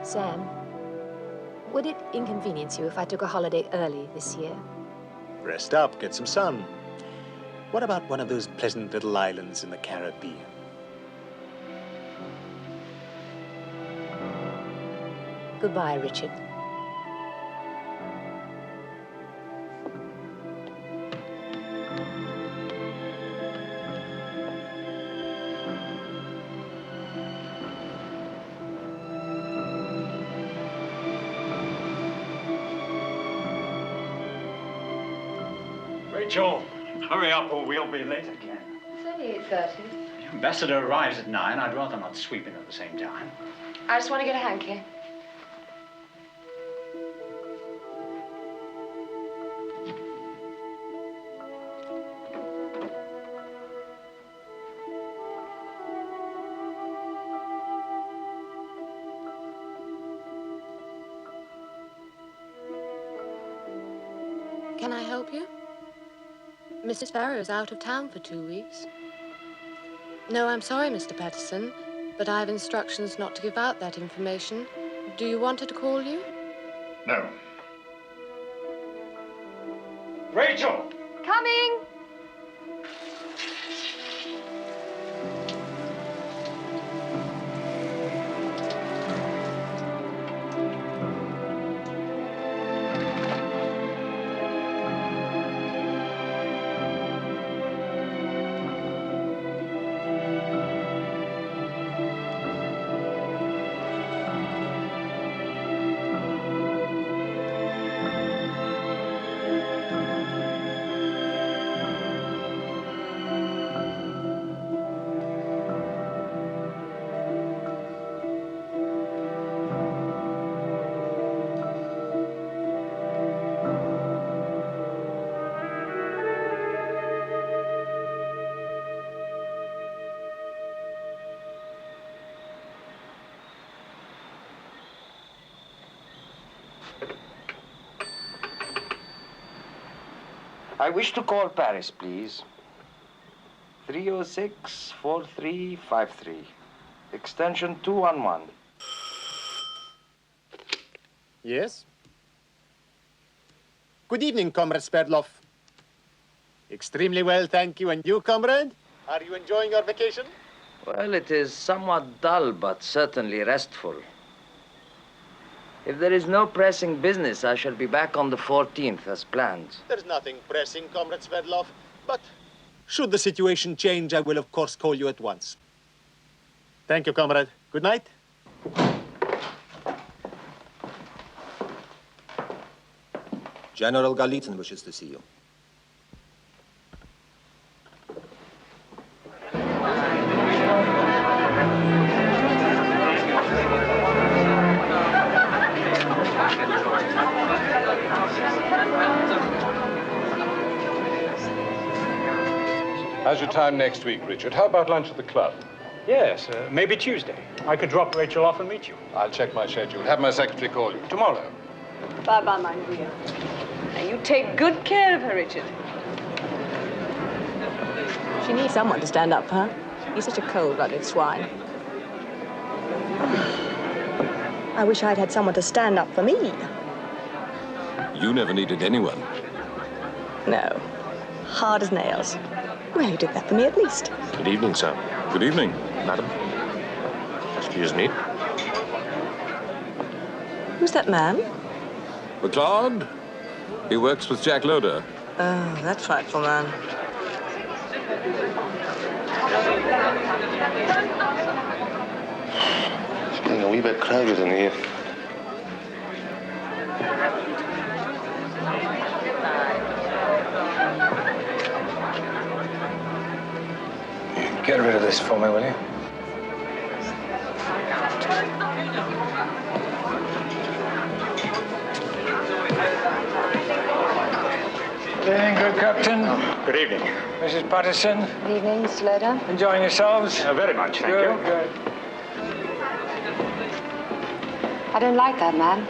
Sam, would it inconvenience you if I took a holiday early this year? Rest up, get some sun. What about one of those pleasant little islands in the Caribbean? Goodbye, Richard. Rachel, hurry up or we'll be late again. It's only 8:30. The ambassador arrives at 9. I'd rather not sweep in at the same time. I just want to get a hanky. Can I help you? Mrs. Farrow's out of town for 2 weeks. No, I'm sorry, Mr. Patterson, but I have instructions not to give out that information. Do you want her to call you? No. Rachel! Coming! I wish to call Paris, please. 306-4353. Extension 211. Yes? Good evening, Comrade Sverdlov. Extremely well, thank you. And you, comrade? Are you enjoying your vacation? Well, it is somewhat dull, but certainly restful. If there is no pressing business, I shall be back on the 14th as planned. There's nothing pressing, Comrade Sverdlov. But should the situation change, I will, of course, call you at once. Thank you, comrade. Good night. General Golitsyn wishes to see you. How's your time next week, Richard? How about lunch at the club? Yes, maybe Tuesday. I could drop Rachel off and meet you. I'll check my schedule. Have my secretary call you. Tomorrow. Bye-bye, my dear. Now, you take good care of her, Richard. She needs someone to stand up for her. He's such a cold-blooded swine. I wish I'd had someone to stand up for me. You never needed anyone. No. Hard as nails. Well, you did that for me at least. Good evening, sir. Good evening, madam. Excuse me. Who's that man? McLeod? He works with Jack Loader. Oh, that frightful man. It's getting a wee bit crowded in here. Get rid of this for me, will you? Good evening, good captain. Good evening. Mrs. Patterson, Good evening, Mr. Loder. enjoying yourselves? Very much, thank Good, you. good. I don't like that man.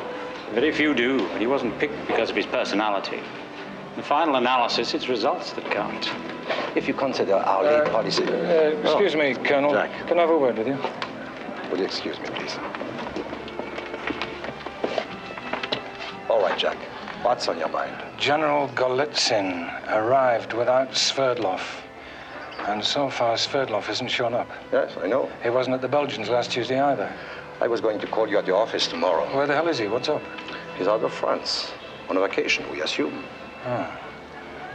But if you do, he wasn't picked because of his personality. In the final analysis, it's results that count. If you consider our lead policy... Excuse me, Colonel. Jack. Can I have a word with you? Would you excuse me, please? All right, Jack. What's on your mind? General Golitsyn arrived without Sverdlov. And so far, Sverdlov hasn't shown up. Yes, I know. He wasn't at the Belgians last Tuesday either. I was going to call you at your office tomorrow. Where the hell is he? What's up? He's out of France. On a vacation, we assume. Oh.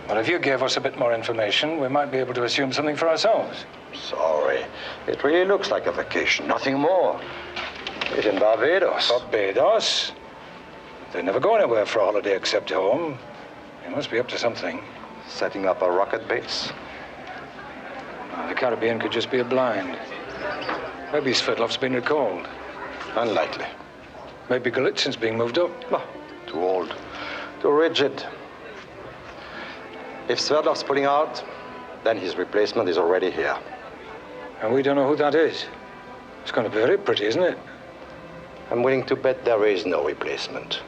Well, if you gave us a bit more information, we might be able to assume something for ourselves. Sorry. It really looks like a vacation. Nothing more. It's in Barbados. Barbados? They never go anywhere for a holiday except home. He must be up to something. Setting up a rocket base. The Caribbean could just be a blind. Maybe Sverdlov's been recalled. Unlikely. Maybe Golitsyn's being moved up. No, too old. Too rigid. If Sverdlov's pulling out, then his replacement is already here. And we don't know who that is. It's going to be very pretty, isn't it? I'm willing to bet there is no replacement.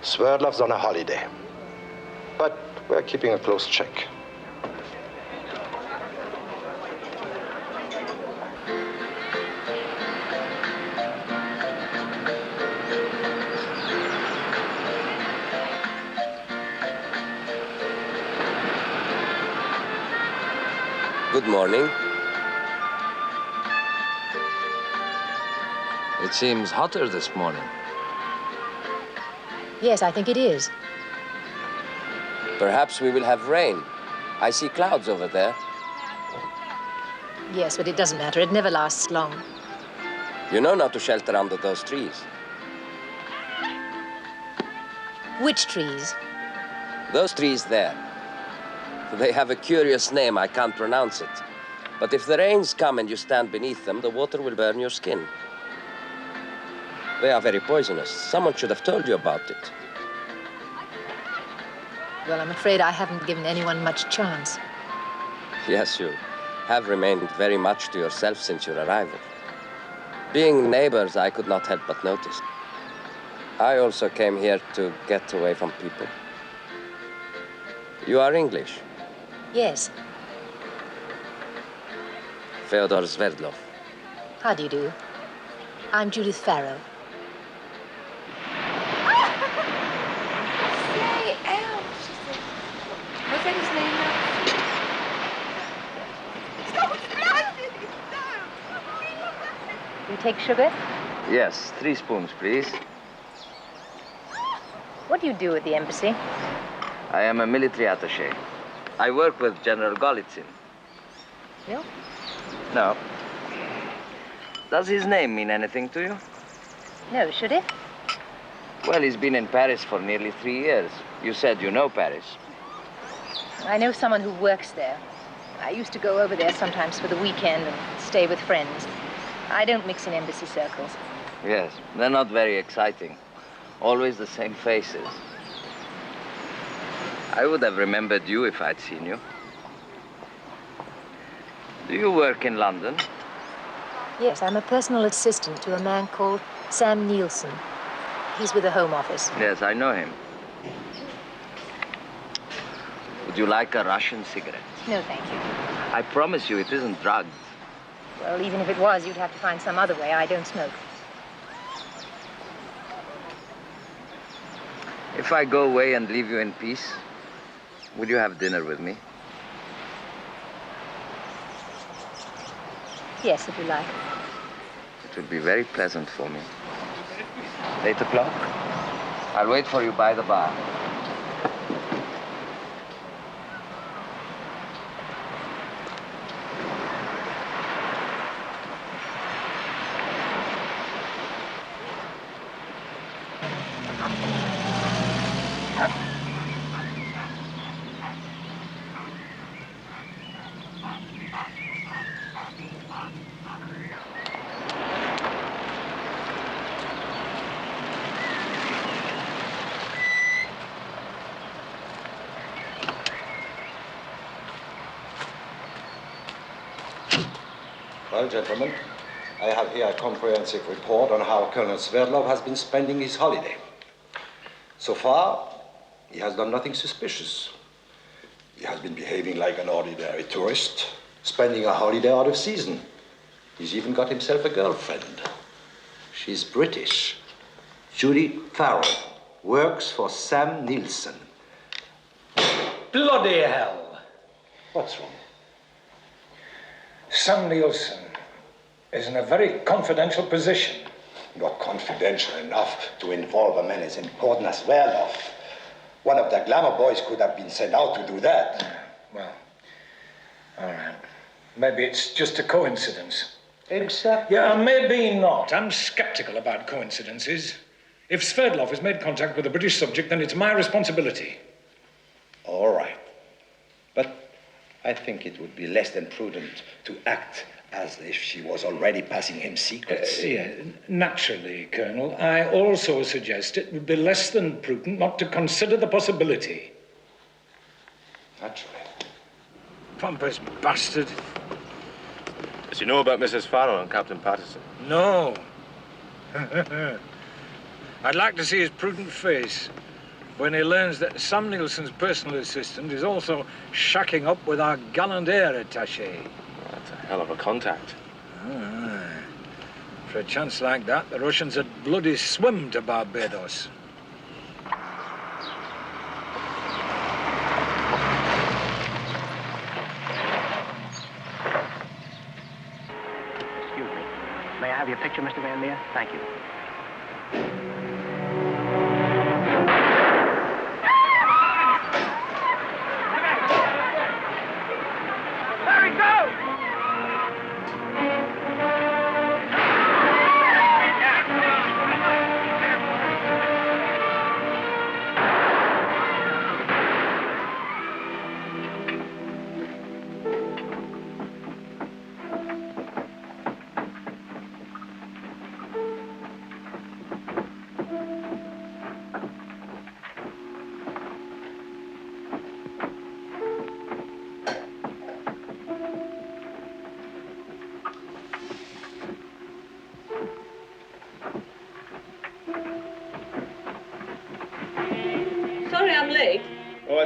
Sverdlov's on a holiday. But we're keeping a close check. Good morning. It seems hotter this morning. Yes, I think it is. Perhaps we will have rain. I see clouds over there. Yes, but it doesn't matter. It never lasts long. You know not to shelter under those trees. Which trees? Those trees there. They have a curious name. I can't pronounce it. But if the rains come and you stand beneath them, the water will burn your skin. They are very poisonous. Someone should have told you about it. Well, I'm afraid I haven't given anyone much chance. Yes, you have remained very much to yourself since your arrival. Being neighbors, I could not help but notice. I also came here to get away from people. You are English? Yes. Fyodor Sverdlov. How do you do? I'm Judith Farrow. Say, Elle, she said. Was that his name now? You take sugar? Yes, 3 spoons, please. What do you do at the embassy? I am a military attaché. I work with General Golitsyn. No? No. Does his name mean anything to you? No, should it? Well, he's been in Paris for nearly 3 years. You said you know Paris. I know someone who works there. I used to go over there sometimes for the weekend and stay with friends. I don't mix in embassy circles. Yes, they're not very exciting. Always the same faces. I would have remembered you if I'd seen you. Do you work in London? Yes, I'm a personal assistant to a man called Sam Nielsen. He's with the Home Office. Yes, I know him. Would you like a Russian cigarette? No, thank you. I promise you it isn't drugged. Well, even if it was, you'd have to find some other way. I don't smoke. If I go away and leave you in peace, would you have dinner with me? Yes, if you like. It would be very pleasant for me. 8 o'clock? I'll wait for you by the bar. Well, gentlemen, I have here a comprehensive report on how Colonel Sverdlov has been spending his holiday. So far, he has done nothing suspicious. He has been behaving like an ordinary tourist, spending a holiday out of season. He's even got himself a girlfriend. She's British. Judy Farrell, works for Sam Nielsen. Bloody hell! What's wrong? Sam Nielsen is in a very confidential position. Not confidential enough to involve a man as important as Sverdlov. One of the glamour boys could have been sent out to do that. Well, all right. Maybe it's just a coincidence. Exactly. Yeah, maybe not. I'm skeptical about coincidences. If Sverdlov has made contact with a British subject, then it's my responsibility. All right. But I think it would be less than prudent to act as if she was already passing him secrets. Yeah, naturally, Colonel. I also suggest it would be less than prudent not to consider the possibility. Naturally. Pompous bastard. Does he know about Mrs. Farrow and Captain Patterson? No. I'd like to see his prudent face when he learns that Sam Nielsen's personal assistant is also shacking up with our gallant air attaché. That's a hell of a contact. Aye. For a chance like that, the Russians would bloody swim to Barbados. Excuse me. May I have your picture, Mr. Van Meer? Thank you.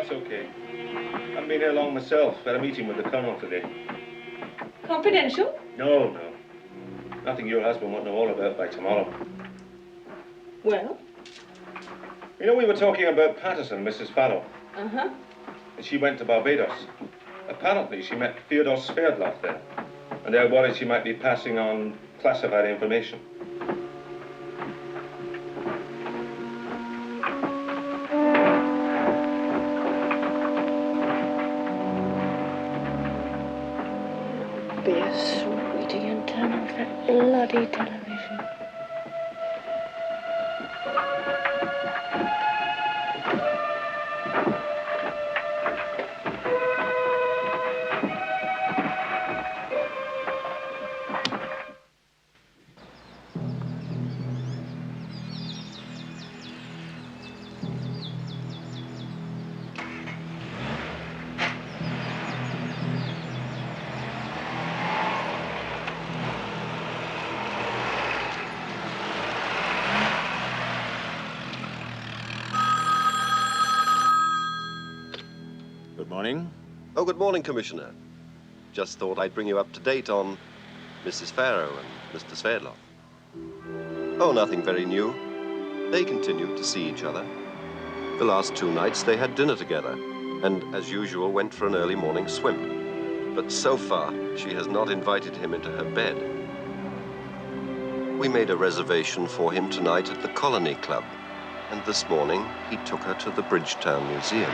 that's okay. I've been here long myself. Had a meeting with the Colonel today. Confidential? No, no. Nothing your husband won't know all about by tomorrow. Well? You know, we were talking about Patterson, Mrs. Farrow. Uh-huh. And she went to Barbados. Apparently, she met Fyodor Sverdlov there. And they're worried she might be passing on classified information. Be a sweetie and turn off that bloody television. Good morning. Oh, good morning, Commissioner. Just thought I'd bring you up to date on Mrs. Farrow and Mr. Sverdlov. Oh, nothing very new. They continued to see each other. The last 2 nights they had dinner together, and as usual went for an early morning swim. But so far, she has not invited him into her bed. We made a reservation for him tonight at the Colony Club, and this morning he took her to the Bridgetown Museum.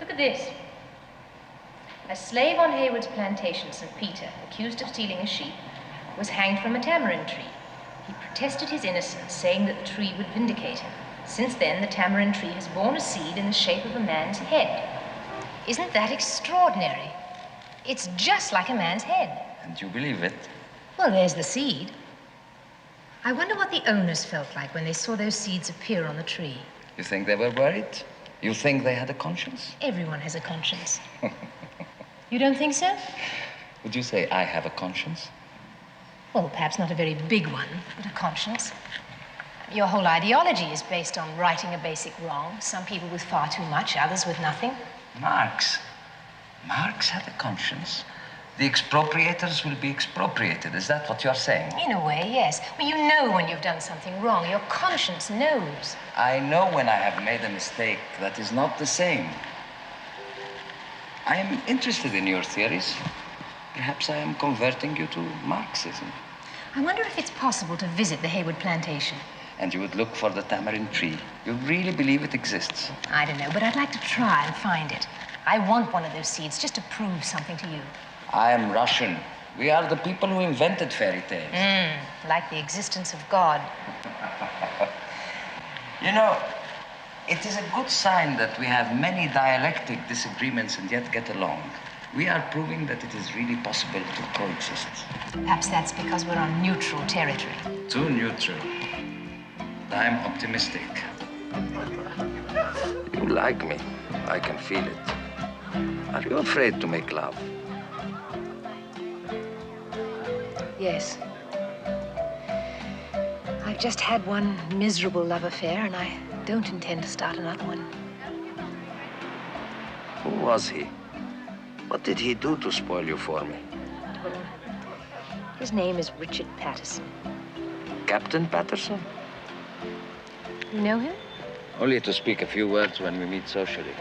Look at this. A slave on Hayward's plantation, St. Peter, accused of stealing a sheep, was hanged from a tamarind tree. He protested his innocence, saying that the tree would vindicate him. Since then, the tamarind tree has borne a seed in the shape of a man's head. Isn't that extraordinary? It's just like a man's head. And you believe it? Well, there's the seed. I wonder what the owners felt like when they saw those seeds appear on the tree. You think they were worried? You think they had a conscience? Everyone has a conscience. You don't think so? Would you say I have a conscience? Well, perhaps not a very big one, but a conscience. Your whole ideology is based on righting a basic wrong. Some people with far too much, others with nothing. Marx had a conscience. The expropriators will be expropriated. Is that what you're saying? In a way, yes. Well, you know when you've done something wrong. Your conscience knows. I know when I have made a mistake. That is not the same. I am interested in your theories. Perhaps I am converting you to Marxism. I wonder if it's possible to visit the Hayward plantation. And you would look for the tamarind tree. You really believe it exists? I don't know, but I'd like to try and find it. I want one of those seeds just to prove something to you. I am Russian. We are the people who invented fairy tales. Like the existence of God. You know, it is a good sign that we have many dialectic disagreements and yet get along. We are proving that it is really possible to coexist. Perhaps that's because we're on neutral territory. Too neutral. I am optimistic. You like me. I can feel it. Are you afraid to make love? Yes. I've just had one miserable love affair, and I don't intend to start another one. Who was he? What did he do to spoil you for me? Well, his name is Richard Patterson. Captain Patterson? You know him? Only to speak a few words when we meet socially.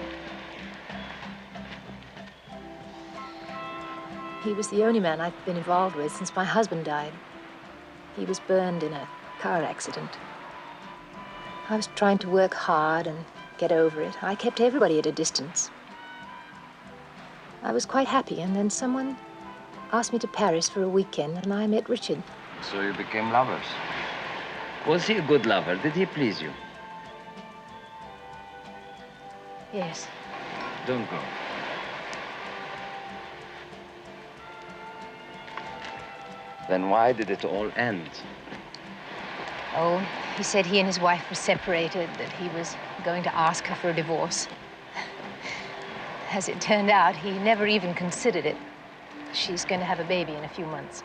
He was the only man I've been involved with since my husband died. He was burned in a car accident. I was trying to work hard and get over it. I kept everybody at a distance. I was quite happy, and then someone asked me to Paris for a weekend, and I met Richard. So you became lovers. Was he a good lover? Did he please you? Yes. Don't go. Then why did it all end? Oh, he said he and his wife were separated, that he was going to ask her for a divorce. As it turned out, he never even considered it. She's going to have a baby in a few months.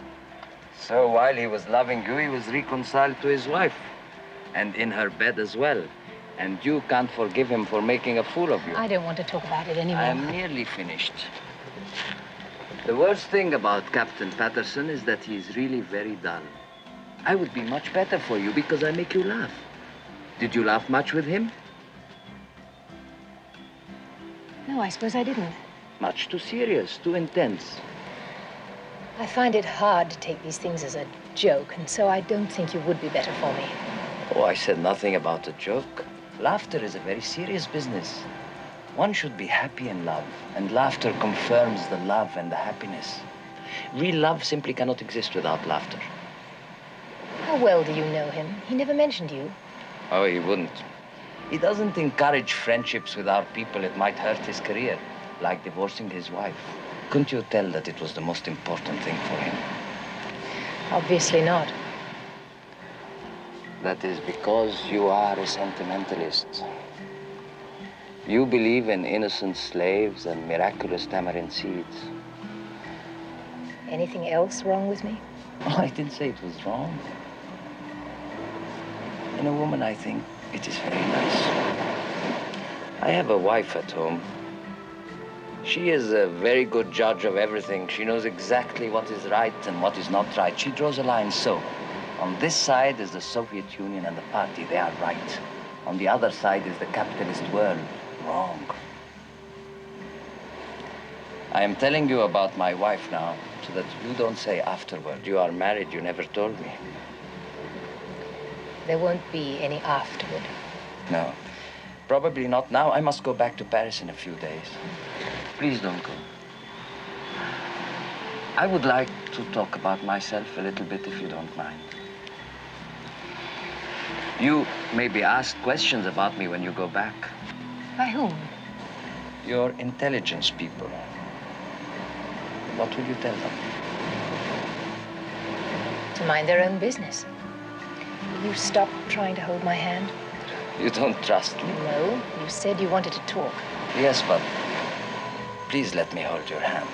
So while he was loving you, he was reconciled to his wife. And in her bed as well. And you can't forgive him for making a fool of you. I don't want to talk about it anymore. I'm nearly finished. The worst thing about Captain Patterson is that he's really very dull. I would be much better for you because I make you laugh. Did you laugh much with him? No, I suppose I didn't. Much too serious, too intense. I find it hard to take these things as a joke, and so I don't think you would be better for me. Oh, I said nothing about a joke. Laughter is a very serious business. One should be happy in love, and laughter confirms the love and the happiness. Real love simply cannot exist without laughter. How well do you know him? He never mentioned you. Oh, he wouldn't. He doesn't encourage friendships with our people. It might hurt his career, like divorcing his wife. Couldn't you tell that it was the most important thing for him? Obviously not. That is because you are a sentimentalist. You believe in innocent slaves and miraculous tamarind seeds. Anything else wrong with me? Oh, I didn't say it was wrong. In a woman, I think it is very nice. I have a wife at home. She is a very good judge of everything. She knows exactly what is right and what is not right. She draws a line so. On this side is the Soviet Union and the party. They are right. On the other side is the capitalist world. Wrong. I am telling you about my wife now, so that you don't say afterward, you are married, you never told me. There won't be any afterward. No, probably not now. I must go back to Paris in a few days. Please don't go. I would like to talk about myself a little bit, if you don't mind. You maybe ask questions about me when you go back. By whom? Your intelligence people. What will you tell them? To mind their own business. Will you stop trying to hold my hand? You don't trust me? No, you said you wanted to talk. Yes, but please let me hold your hand.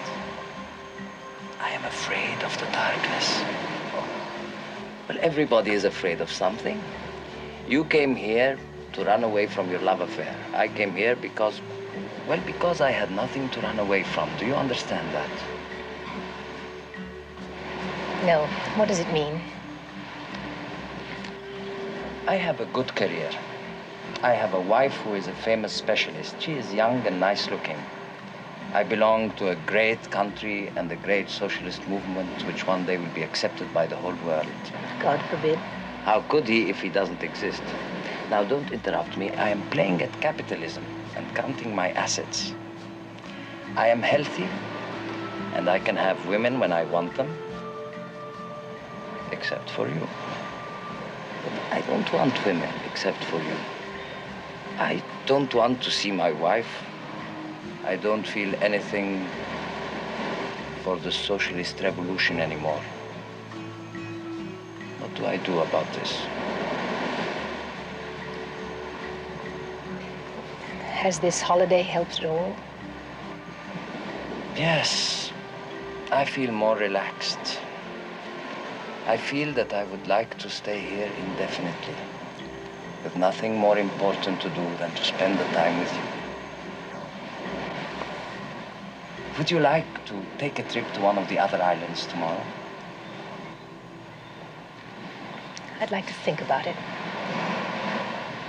I am afraid of the darkness. Well, everybody is afraid of something. You came here to run away from your love affair. I came here because I had nothing to run away from. Do you understand that? No. What does it mean? I have a good career. I have a wife who is a famous specialist. She is young and nice looking. I belong to a great country and a great socialist movement, which one day will be accepted by the whole world. God forbid. How could he if he doesn't exist? Now, don't interrupt me. I am playing at capitalism and counting my assets. I am healthy, and I can have women when I want them, except for you. But I don't want women except for you. I don't want to see my wife. I don't feel anything for the socialist revolution anymore. What do I do about this? Has this holiday helped at all? Yes, I feel more relaxed. I feel that I would like to stay here indefinitely, with nothing more important to do than to spend the time with you. Would you like to take a trip to one of the other islands tomorrow? I'd like to think about it.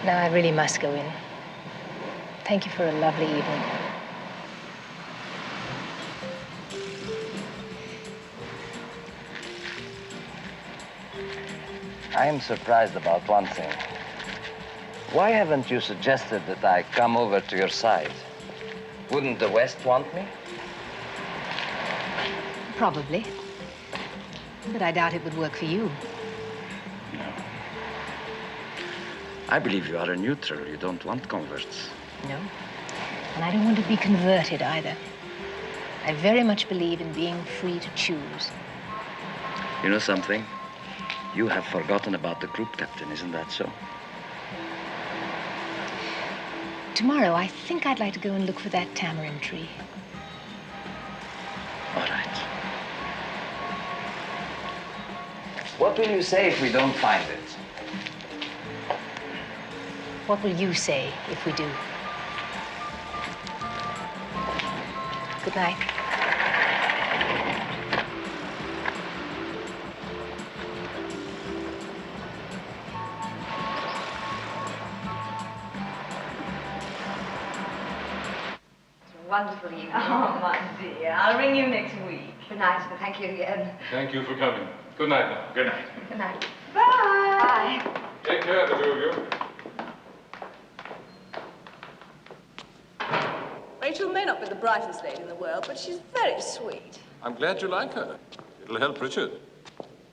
Now I really must go in. Thank you for a lovely evening. I am surprised about one thing. Why haven't you suggested that I come over to your side? Wouldn't the West want me? Probably. But I doubt it would work for you. No. I believe you are a neutral. You don't want converts. No. And I don't want to be converted either. I very much believe in being free to choose. You know something? You have forgotten about the group captain, isn't that so? Tomorrow, I think I'd like to go and look for that tamarind tree. All right. What will you say if we don't find it? What will you say if we do? Good night. Wonderful evening. Oh, my dear. I'll ring you next week. Good night. Thank you again. Thank you for coming. Good night now. Good night. Good night. Bye. Bye. Take care, the two of you. Rachel may not be the brightest lady in the world, but she's very sweet. I'm glad you like her. It'll help Richard.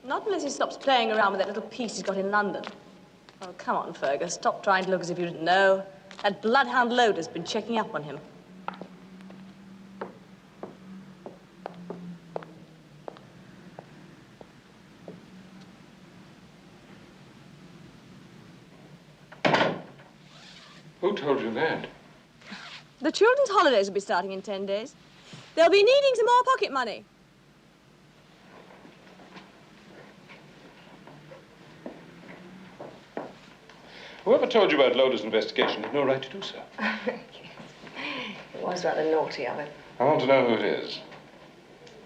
Not unless he stops playing around with that little piece he's got in London. Oh, come on, Fergus. Stop trying to look as if you didn't know. That bloodhound Loder's been checking up on him. Who told you that? The children's holidays will be starting in 10 days. They'll be needing some more pocket money. Whoever told you about Loder's investigation had no right to do so. It was rather naughty of him. I want to know who it is.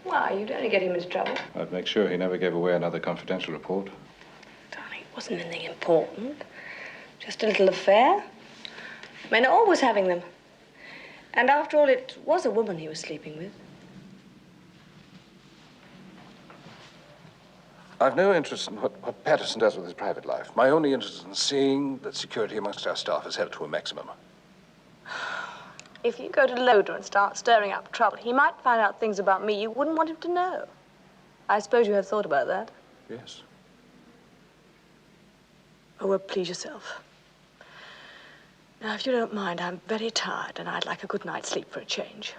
Why? You'd only get him into trouble. I'd make sure he never gave away another confidential report. Darling, it wasn't anything important. Just a little affair. Men are always having them. And after all, it was a woman he was sleeping with. I've no interest in what Patterson does with his private life. My only interest is in seeing that security amongst our staff is held to a maximum. If you go to Loder and start stirring up trouble, he might find out things about me you wouldn't want him to know. I suppose you have thought about that. Yes. Oh, well, please yourself. Now, if you don't mind, I'm very tired, and I'd like a good night's sleep for a change.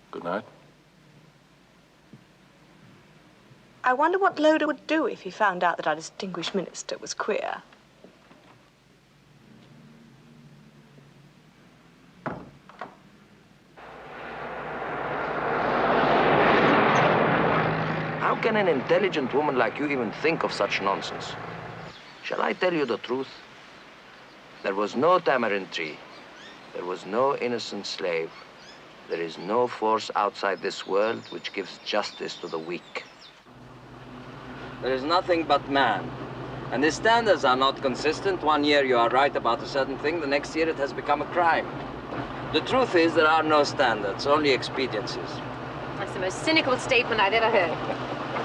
Good night. I wonder what Loder would do if he found out that our distinguished minister was queer. How can an intelligent woman like you even think of such nonsense? Shall I tell you the truth? There was no tamarind tree. There was no innocent slave. There is no force outside this world which gives justice to the weak. There is nothing but man. And his standards are not consistent. One year you are right about a certain thing, the next year it has become a crime. The truth is there are no standards, only expediencies. That's the most cynical statement I've ever heard.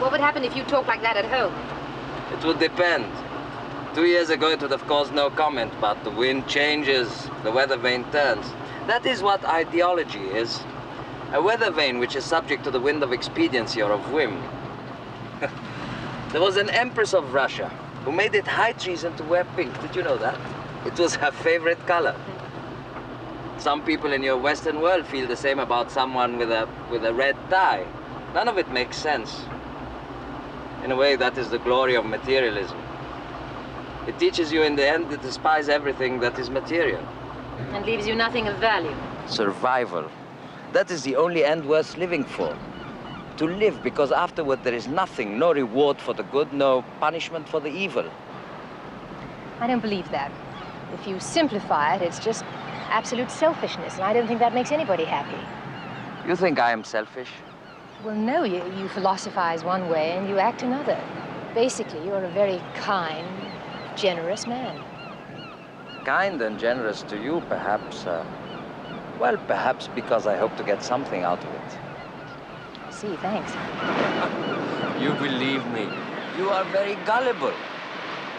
What would happen if you talked like that at home? It would depend. 2 years ago it would have caused no comment, but the wind changes, the weather vane turns. That is what ideology is. A weather vane which is subject to the wind of expediency or of whim. There was an empress of Russia who made it high treason to wear pink. Did you know that? It was her favorite color. Some people in your Western world feel the same about someone with a red tie. None of it makes sense. In a way, that is the glory of materialism. It teaches you in the end to despise everything that is material. And leaves you nothing of value. Survival. That is the only end worth living for. To live, because afterward there is nothing, no reward for the good, no punishment for the evil. I don't believe that. If you simplify it, it's just absolute selfishness, and I don't think that makes anybody happy. You think I am selfish? Well, no, you philosophize one way and you act another. Basically, you're a very kind, generous man. Kind and generous to you, perhaps. Well, perhaps because I hope to get something out of it. I see, thanks. You believe me. You are very gullible.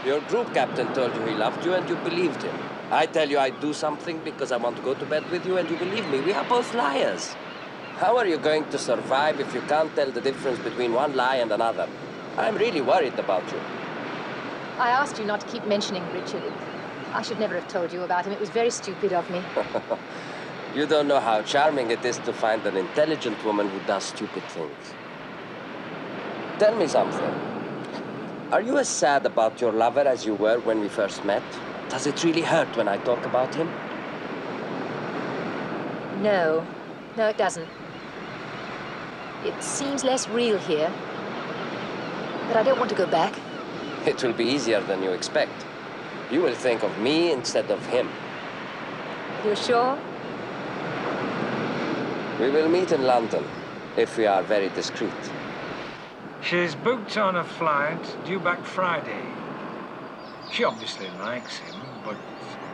Your group captain told you he loved you and you believed him. I tell you I'd do something because I want to go to bed with you and you believe me. We are both liars. How are you going to survive if you can't tell the difference between one lie and another? I'm really worried about you. I asked you not to keep mentioning Richard. I should never have told you about him. It was very stupid of me. You don't know how charming it is to find an intelligent woman who does stupid things. Tell me something. Are you as sad about your lover as you were when we first met? Does it really hurt when I talk about him? No. No, it doesn't. It seems less real here. But I don't want to go back. It will be easier than you expect. You will think of me instead of him. You're sure? We will meet in London, if we are very discreet. She's booked on a flight due back Friday. She obviously likes him, but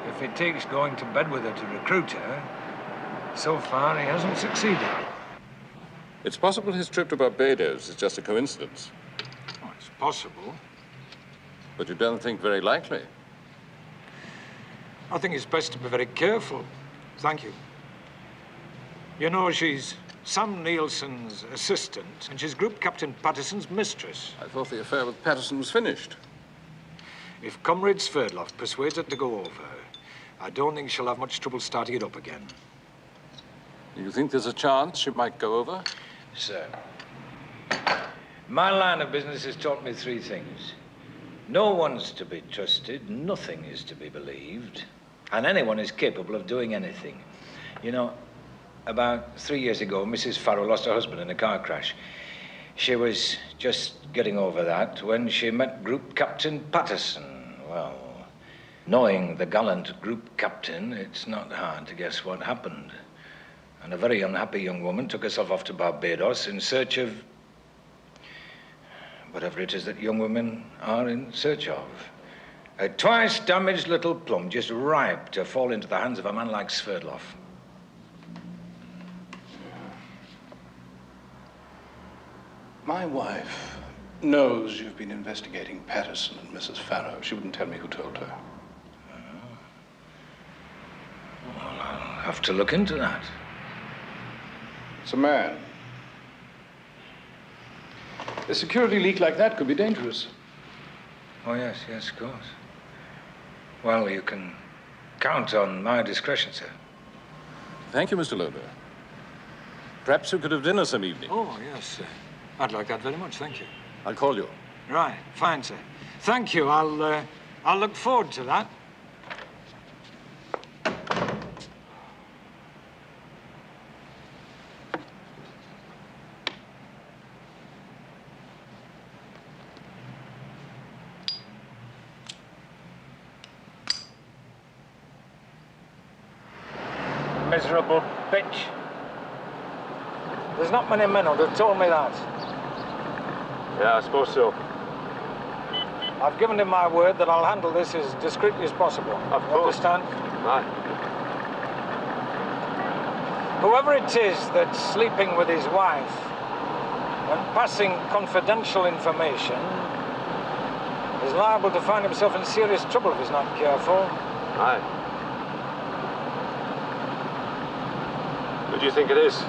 if it takes going to bed with her to recruit her, so far he hasn't succeeded. It's possible his trip to Barbados is just a coincidence. Oh, it's possible. But you don't think very likely. I think it's best to be very careful. Thank you. You know, she's Sam Nielsen's assistant, and she's Group Captain Patterson's mistress. I thought the affair with Patterson was finished. If Comrade Sverdlov persuades her to go over, I don't think she'll have much trouble starting it up again. You think there's a chance she might go over? Sir, my line of business has taught me three things. No one's to be trusted, nothing is to be believed, and anyone is capable of doing anything. You know, about 3 years ago, Mrs. Farrow lost her husband in a car crash. She was just getting over that when she met Group Captain Patterson. Well, knowing the gallant Group Captain, it's not hard to guess what happened. And a very unhappy young woman took herself off to Barbados in search of whatever it is that young women are in search of. A twice damaged little plum, just ripe to fall into the hands of a man like Sverdlov. My wife knows you've been investigating Patterson and Mrs. Farrow. She wouldn't tell me who told her. Well, I'll have to look into that. It's a man. A security leak like that could be dangerous. Oh, yes, of course. Well, you can count on my discretion, sir. Thank you, Mr. Loder. Perhaps we could have dinner some evening. Oh, yes, sir. I'd like that very much, thank you. I'll call you. Right, fine, sir. Thank you. I'll look forward to that. Miserable bitch. There's not many men who'd have told me that. Yeah, I suppose so. I've given him my word that I'll handle this as discreetly as possible. Of course. Understand? Aye. Whoever it is that's sleeping with his wife and passing confidential information is liable to find himself in serious trouble if he's not careful. Aye. Who do you think it is?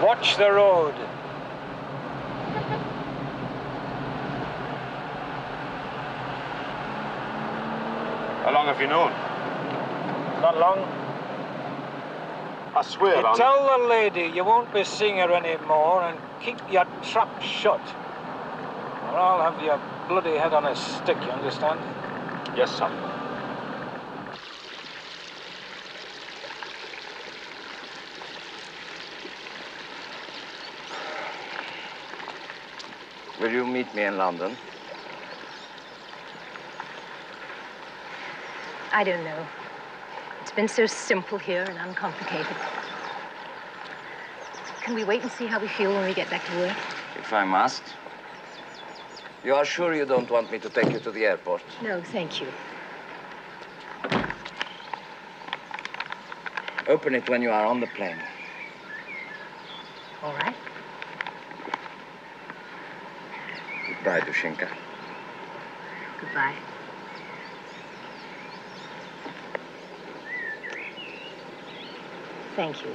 Watch the road. How long have you known? Not long. I swear You on... tell the lady you won't be seeing her anymore and keep your trap shut. Or I'll have your bloody head on a stick, you understand? Yes, sir. Will you meet me in London? I don't know. It's been so simple here and uncomplicated. Can we wait and see how we feel when we get back to work? If I must. You are sure you don't want me to take you to the airport? No, thank you. Open it when you are on the plane. All right. Goodbye, Dushenka. Goodbye. Thank you.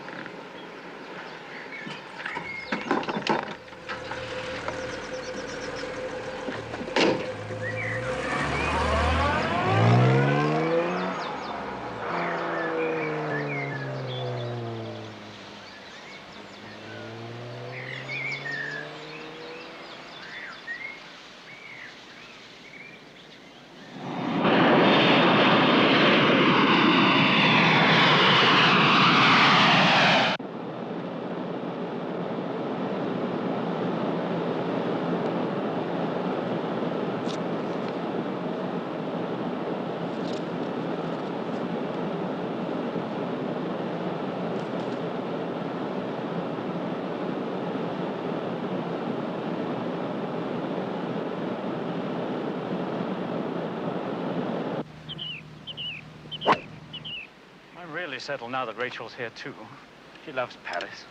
probably settled now that Rachel's here, too. She loves Paris.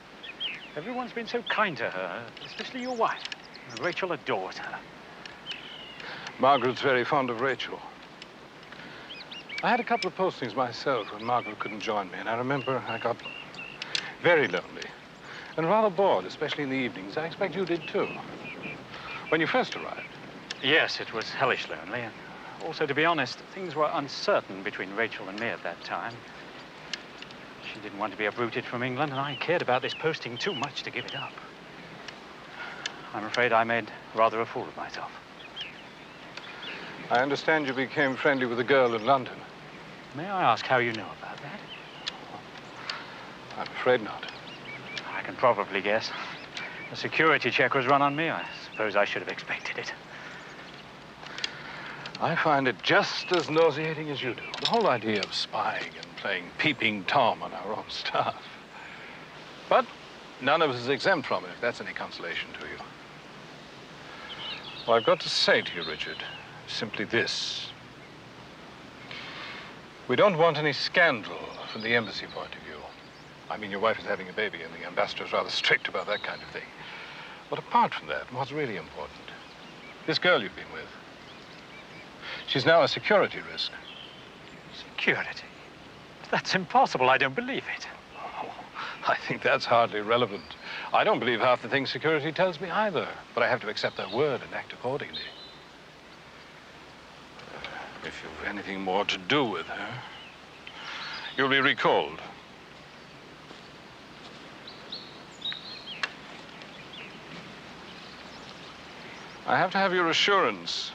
Everyone's been so kind to her, especially your wife. Rachel adores her. Margaret's very fond of Rachel. I had a couple of postings myself when Margaret couldn't join me, and I remember I got very lonely and rather bored, especially in the evenings. I expect you did, too. When you first arrived. Yes, it was hellish lonely. And also, to be honest, things were uncertain between Rachel and me at that time. She didn't want to be uprooted from England, and I cared about this posting too much to give it up. I'm afraid I made rather a fool of myself. I understand you became friendly with a girl in London. May I ask how you know about that? I'm afraid not. I can probably guess. A security check was run on me. I suppose I should have expected it. I find it just as nauseating as you do. The whole idea of spying and playing peeping Tom on our own staff. But none of us is exempt from it, if that's any consolation to you. Well, I've got to say to you, Richard, simply this. We don't want any scandal from the embassy point of view. I mean, your wife is having a baby, and the ambassador's rather strict about that kind of thing. But apart from that, what's really important? This girl you've been with. She's now a security risk. Security? That's impossible. I don't believe it. Oh, I think that's hardly relevant. I don't believe half the things security tells me either, but I have to accept their word and act accordingly. If you've anything more to do with her, you'll be recalled. I have to have your assurance.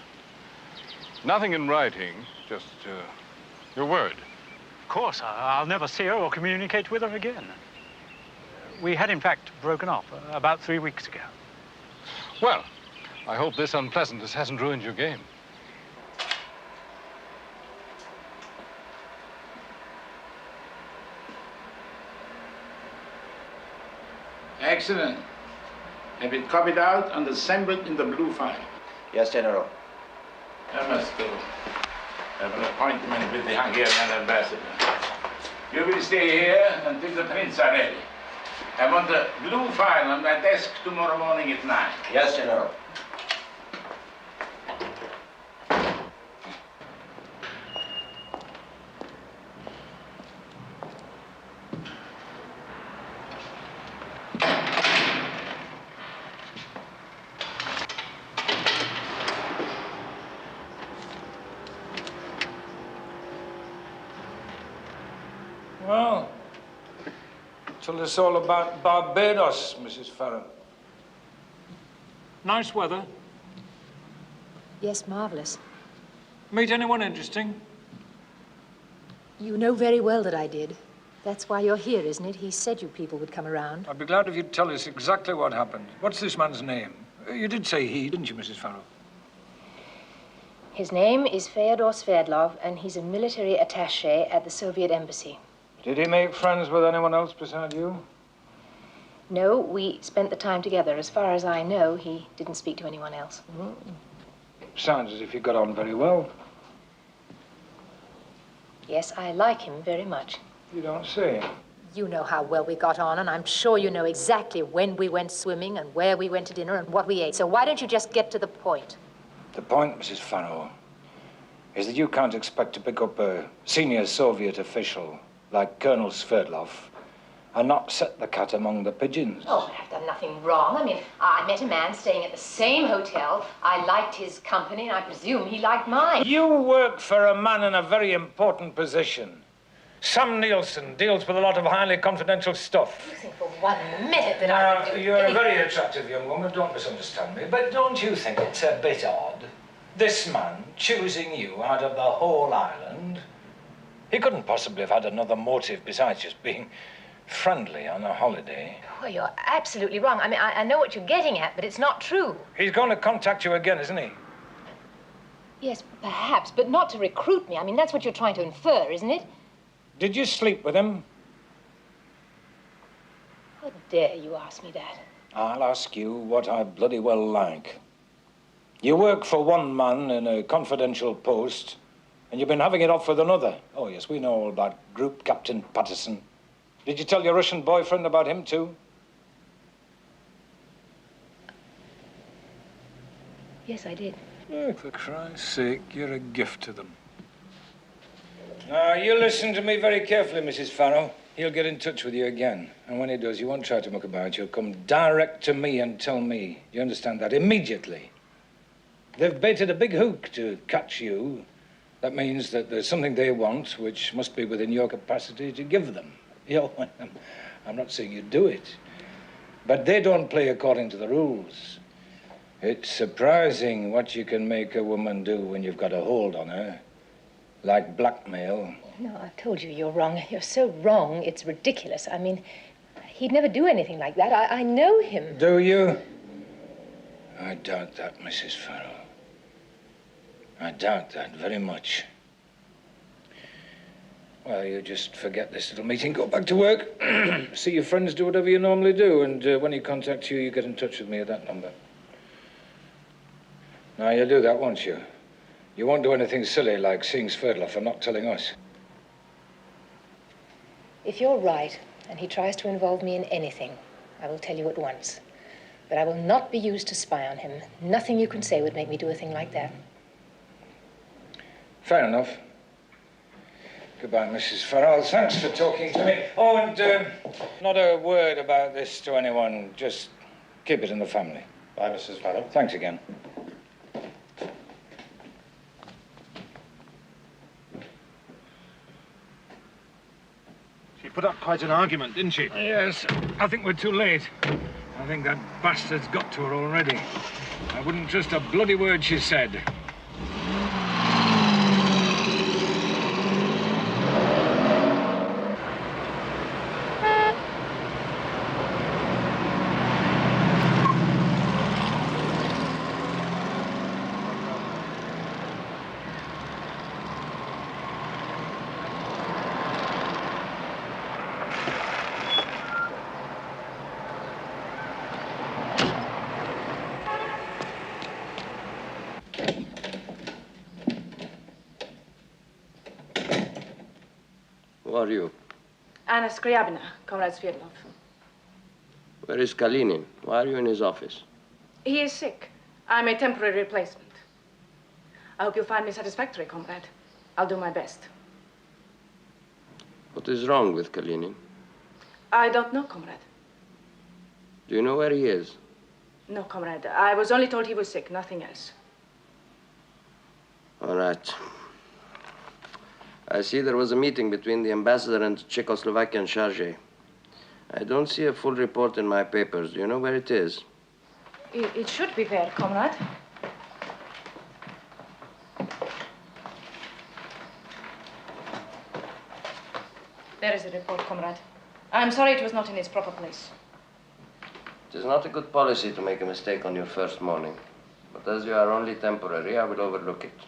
Nothing in writing, just your word. Of course, I'll never see her or communicate with her again. We had, in fact, broken off about 3 weeks ago. Well, I hope this unpleasantness hasn't ruined your game. Excellent. Have it copied out and assembled in the blue file. Yes, General. I must go. I have an appointment with the Hungarian ambassador. You will stay here until the prints are ready. I want a blue file on my desk tomorrow morning at 9. Yes, General. Well, tell us all about Barbados, Mrs. Farrow. Nice weather. Yes, marvelous. Meet anyone interesting? You know very well that I did. That's why you're here, isn't it? He said you people would come around. I'd be glad if you'd tell us exactly what happened. What's this man's name? You did say he, didn't you, Mrs. Farrow? His name is Fyodor Sverdlov, and he's a military attaché at the Soviet embassy. Did he make friends with anyone else beside you? No, we spent the time together. As far as I know, he didn't speak to anyone else. Sounds as if you got on very well. Yes, I like him very much. You don't say. You know how well we got on, and I'm sure you know exactly when we went swimming and where we went to dinner and what we ate. So why don't you just get to the point? The point, Mrs. Farrow, is that you can't expect to pick up a senior Soviet official like Colonel Sverdlov and not set the cat among the pigeons. Oh, I've done nothing wrong. I mean, I met a man staying at the same hotel. I liked his company, and I presume he liked mine. You work for a man in a very important position. Sam Nielsen deals with a lot of highly confidential stuff. You think for 1 minute that I would do You're a anything. very attractive young woman, don't misunderstand me, but don't you think it's a bit odd? This man choosing you out of the whole island? He couldn't possibly have had another motive besides just being friendly on a holiday. Well, you're absolutely wrong. I mean, I know what you're getting at, but it's not true. He's going to contact you again, isn't he? Yes, perhaps, but not to recruit me. I mean, that's what you're trying to infer, isn't it? Did you sleep with him? How dare you ask me that? I'll ask you what I bloody well like. You work for one man in a confidential post, And you've been having it off with another. Oh, yes, we know all about Group Captain Patterson. Did you tell your Russian boyfriend about him, too? Yes, I did. Oh, for Christ's sake, you're a gift to them. Now, you listen to me very carefully, Mrs. Farrow. He'll get in touch with you again. And when he does, you won't try to muck about. You'll come direct to me and tell me. You understand that? Immediately. They've baited a big hook to catch you. That means that there's something they want which must be within your capacity to give them. You know, I'm not saying you do it. But they don't play according to the rules. It's surprising what you can make a woman do when you've got a hold on her. Like blackmail. No, I've told you you're wrong. You're so wrong, it's ridiculous. I mean, he'd never do anything like that. I know him. Do you? I doubt that, Mrs. Farrow. I doubt that very much. Well, you just forget this little meeting, go back to work, see your friends, do whatever you normally do, and when he contacts you, you get in touch with me at that number. Now, you'll do that, won't you? You won't do anything silly like seeing Sverdlov and not telling us. If you're right, and he tries to involve me in anything, I will tell you at once. But I will not be used to spy on him. Nothing you can say would make me do a thing like that. Fair enough. Goodbye, Mrs. Farrell. Thanks for talking to me. Oh, and not a word about this to anyone. Just keep it in the family. Bye, Mrs. Farrell. Thanks again. She put up quite an argument, didn't she? Yes. I think we're too late. I think that bastard's got to her already. I wouldn't trust a bloody word she said. Who are you? Anna Skriabina, Comrade Sverdlov. Where is Kalinin? Why are you in his office? He is sick. I'm a temporary replacement. I hope you'll find me satisfactory, comrade. I'll do my best. What is wrong with Kalinin? I don't know, comrade. Do you know where he is? No, comrade. I was only told he was sick, nothing else. All right. I see there was a meeting between the ambassador and the Czechoslovakian charge. I don't see a full report in my papers. Do you know where it is? It should be there, comrade. There is a report, comrade. I'm sorry it was not in its proper place. It is not a good policy to make a mistake on your first morning. But as you are only temporary, I will overlook it.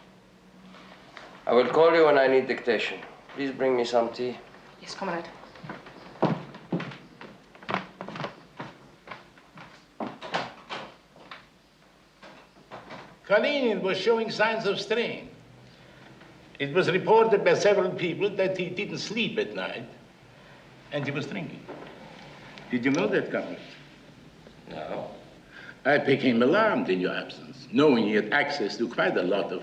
I will call you when I need dictation. Please bring me some tea. Yes, comrade. Kalinin was showing signs of strain. It was reported by several people that he didn't sleep at night, and he was drinking. Did you know that, comrade? No. I became alarmed in your absence, knowing he had access to quite a lot of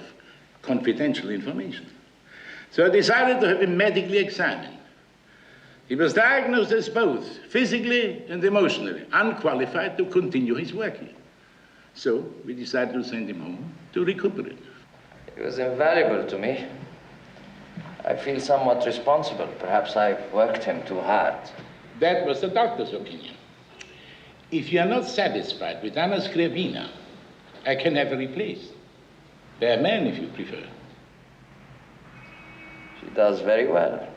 confidential information. So I decided to have him medically examined. He was diagnosed as both physically and emotionally unqualified to continue his work here. So we decided to send him home to recuperate. He was invaluable to me. I feel somewhat responsible. Perhaps I've worked him too hard. That was the doctor's opinion. If you are not satisfied with Anna Skriabina, I can have her replaced. By a man, if you prefer. She does very well.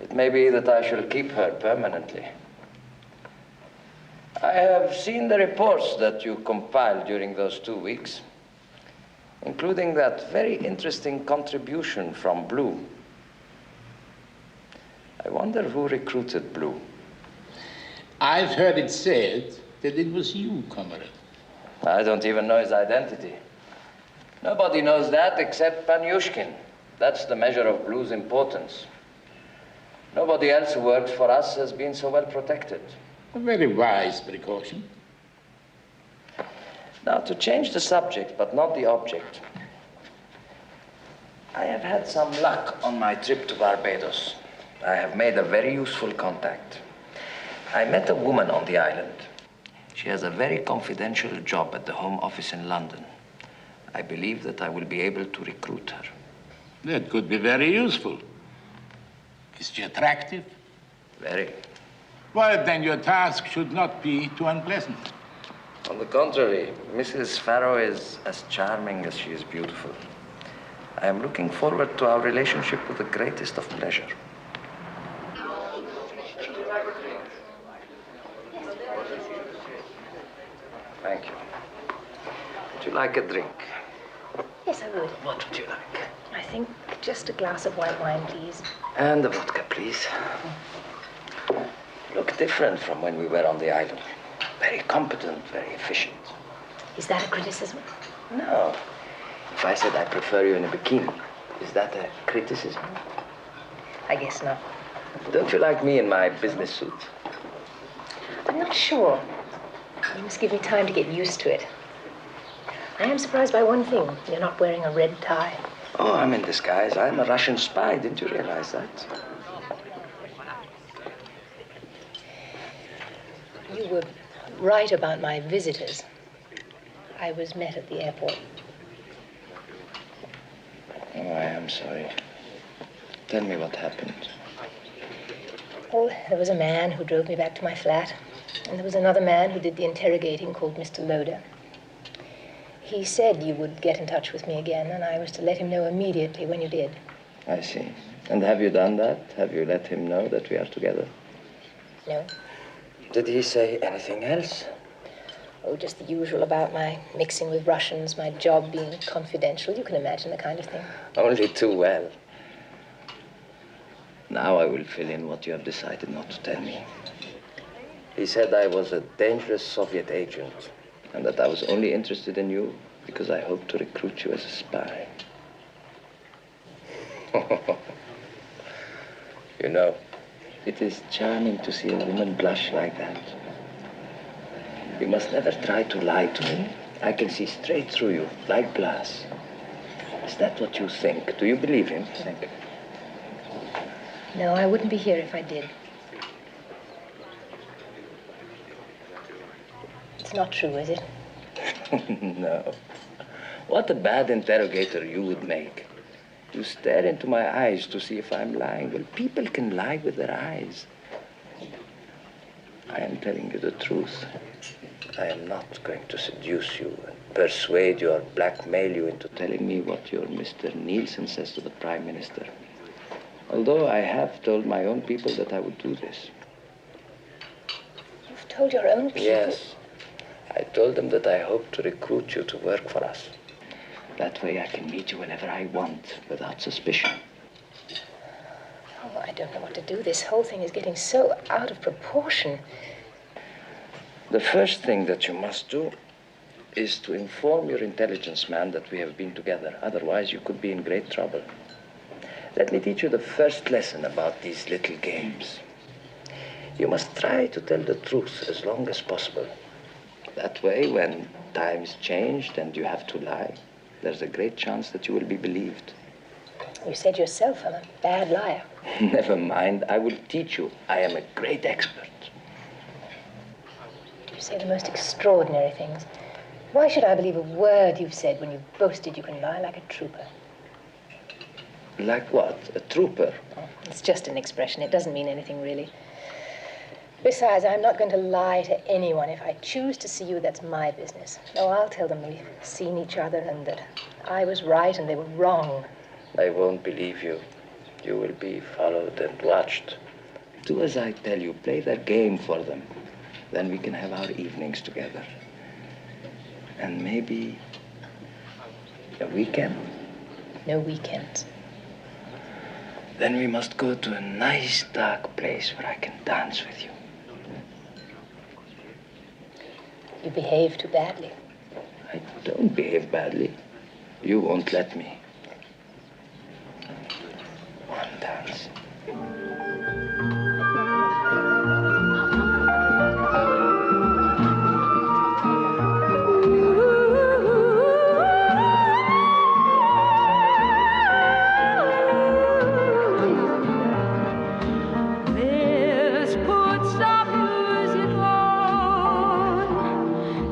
It may be that I shall keep her permanently. I have seen the reports that you compiled during those 2 weeks, including that very interesting contribution from Blue. I wonder who recruited Blue. I've heard it said that it was you, comrade. I don't even know his identity. Nobody knows that except Panyushkin. That's the measure of blue's importance. Nobody else who works for us has been so well protected. A very wise precaution. Now, to change the subject, but not the object, I have had some luck on my trip to Barbados. I have made a very useful contact. I met a woman on the island. She has a very confidential job at the Home Office in London. I believe that I will be able to recruit her. That could be very useful. Is she attractive? Very. Well, then your task should not be too unpleasant. On the contrary, Mrs. Farrow is as charming as she is beautiful. I am looking forward to our relationship with the greatest of pleasure. Thank you. Would you like a drink? Yes, I would. What would you like? I think just a glass of white wine, please. And a vodka, please. You look different from when we were on the island. Very competent, very efficient. Is that a criticism? No. If I said I prefer you in a bikini, is that a criticism? I guess not. Don't you like me in my business suit? I'm not sure. You must give me time to get used to it. I am surprised by one thing. You're not wearing a red tie. Oh, I'm in disguise. I'm a Russian spy. Didn't you realize that? You were right about my visitors. I was met at the airport. Oh, I am sorry. Tell me what happened. Oh, there was a man who drove me back to my flat, and there was another man who did the interrogating called Mr. Loder. He said you would get in touch with me again, and I was to let him know immediately when you did. I see. And have you done that? Have you let him know that we are together? No. Did he say anything else? Oh, just the usual about my mixing with Russians, my job being confidential. You can imagine the kind of thing. Only too well. Now I will fill in what you have decided not to tell me. He said I was a dangerous Soviet agent, and that I was only interested in you because I hoped to recruit you as a spy. You know, it is charming to see a woman blush like that. You must never try to lie to me. I can see straight through you, like glass. Is that what you think? Do you believe him? Think. No, I wouldn't be here if I did. It's not true, is it? No. What a bad interrogator you would make. You stare into my eyes to see if I'm lying. Well, people can lie with their eyes. I am telling you the truth. I am not going to seduce you and persuade you or blackmail you into telling me what your Mr. Nielsen says to the Prime Minister. Although I have told my own people that I would do this. You've told your own people? Yes. I told them that I hope to recruit you to work for us. That way I can meet you whenever I want, without suspicion. Oh, I don't know what to do. This whole thing is getting so out of proportion. The first thing that you must do is to inform your intelligence man that we have been together. Otherwise, you could be in great trouble. Let me teach you the first lesson about these little games. You must try to tell the truth as long as possible. That way, when times changed and you have to lie, there's a great chance that you will be believed. You said yourself I'm a bad liar. Never mind. I will teach you. I am a great expert. You say the most extraordinary things. Why should I believe a word you've said when you've boasted you can lie like a trooper? Like what? A trooper? Oh, it's just an expression. It doesn't mean anything, really. Besides, I'm not going to lie to anyone. If I choose to see you, that's my business. Oh, I'll tell them we've seen each other and that I was right and they were wrong. I won't believe you. You will be followed and watched. Do as I tell you. Play that game for them. Then we can have our evenings together. And maybe a weekend. No weekends. Then we must go to a nice dark place where I can dance with you. You behave too badly. I don't behave badly. You won't let me. One dance. Let's put some music on,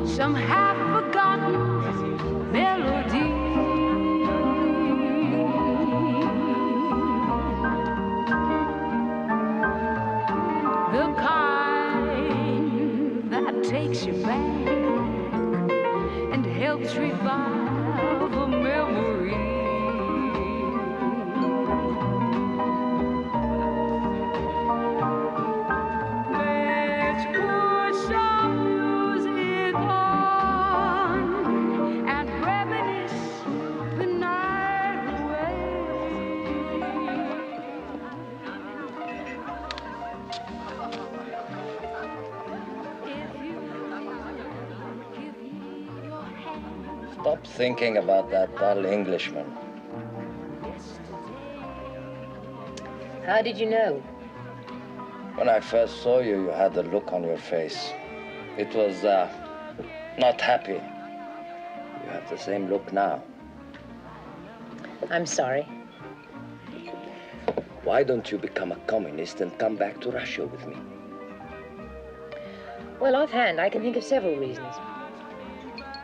some half-forgotten melody. The kind that takes you back and helps revive a memory. Let's put some music on and reminisce the night away. Stop thinking about that dull Englishman. How did you know? When I first saw you, you had a look on your face. It was not happy. You have the same look now. I'm sorry. Why don't you become a communist and come back to Russia with me? Well, offhand, I can think of several reasons.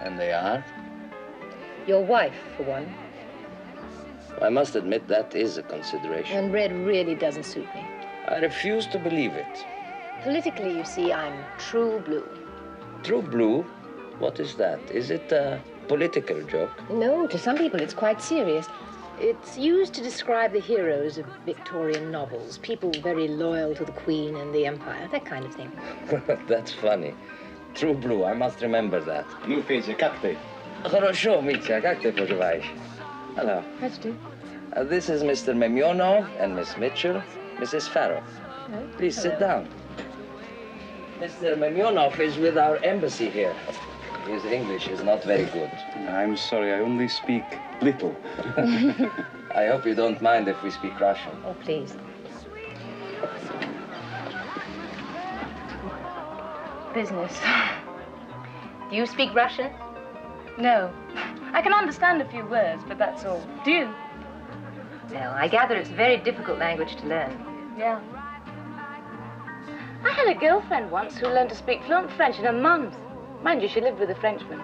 And they are? Your wife, for one. I must admit that is a consideration. And red really doesn't suit me. I refuse to believe it. Politically, you see, I'm true blue. True blue? What is that? Is it a political joke? No, to some people it's quite serious. It's used to describe the heroes of Victorian novels, people very loyal to the Queen and the Empire, that kind of thing. That's funny. True blue, I must remember that. Ну, Федя, как ты? Хорошо, Митя, как ты поживаешь? Hello. This is Mr. Memyonov and Miss Mitchell, Mrs. Farrow. Please sit down. Mr. Memyonov is with our embassy here. His English is not very good. I'm sorry, I only speak little. I hope you don't mind if we speak Russian. Oh, please. Business. Do you speak Russian? No. I can understand a few words, but that's all. Do you? No, I gather it's a very difficult language to learn. Yeah. I had a girlfriend once who learned to speak fluent French in a month. Mind you, she lived with a Frenchman.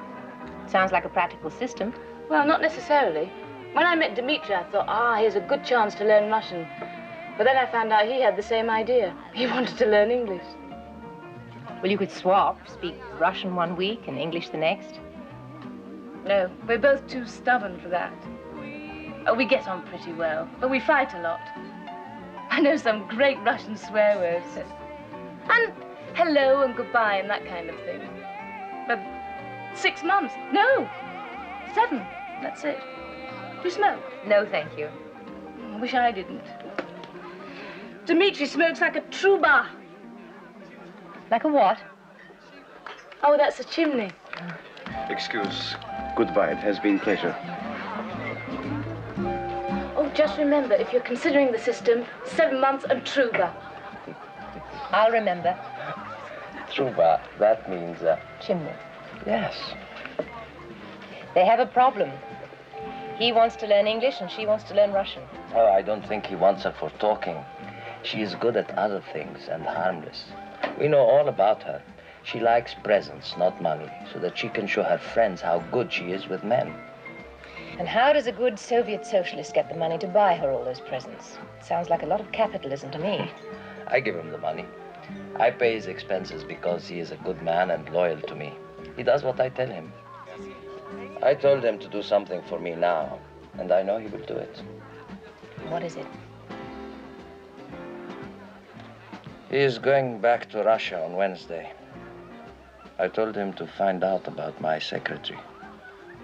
Sounds like a practical system. Well, not necessarily. When I met Dmitri, I thought, here's a good chance to learn Russian. But then I found out he had the same idea. He wanted to learn English. Well, you could swap, speak Russian one week and English the next. No, we're both too stubborn for that. Oh, we get on pretty well, but we fight a lot. I know some great Russian swear words. And hello and goodbye and that kind of thing. But 6 months? No, 7, that's it. Do you smoke? No, thank you. I wish I didn't. Dmitri smokes like a trouba. Like a what? Oh, that's a chimney. Excuse. Goodbye, it has been pleasure. Oh, just remember, if you're considering the system, 7 months and trouba. I'll remember. Truba, that means Chimney. yes. They have a problem. He wants to learn English and she wants to learn Russian. Oh, I don't think he wants her for talking. She is good at other things and harmless. We know all about her. She likes presents, not money, so that she can show her friends how good she is with men. And how does a good Soviet socialist get the money to buy her all those presents? Sounds like a lot of capitalism to me. I give him the money. I pay his expenses because he is a good man and loyal to me. He does what I tell him. I told him to do something for me now, and I know he will do it. What is it? He is going back to Russia on Wednesday. I told him to find out about my secretary,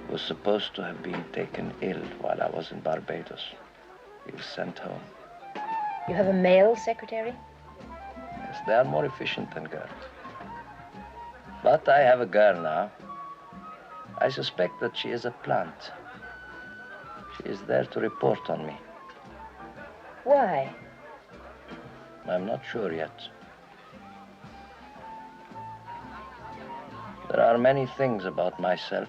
who was supposed to have been taken ill while I was in Barbados. He was sent home. You have a male secretary? Yes, they are more efficient than girls. But I have a girl now. I suspect that she is a plant. She is there to report on me. Why? I'm not sure yet. There are many things about myself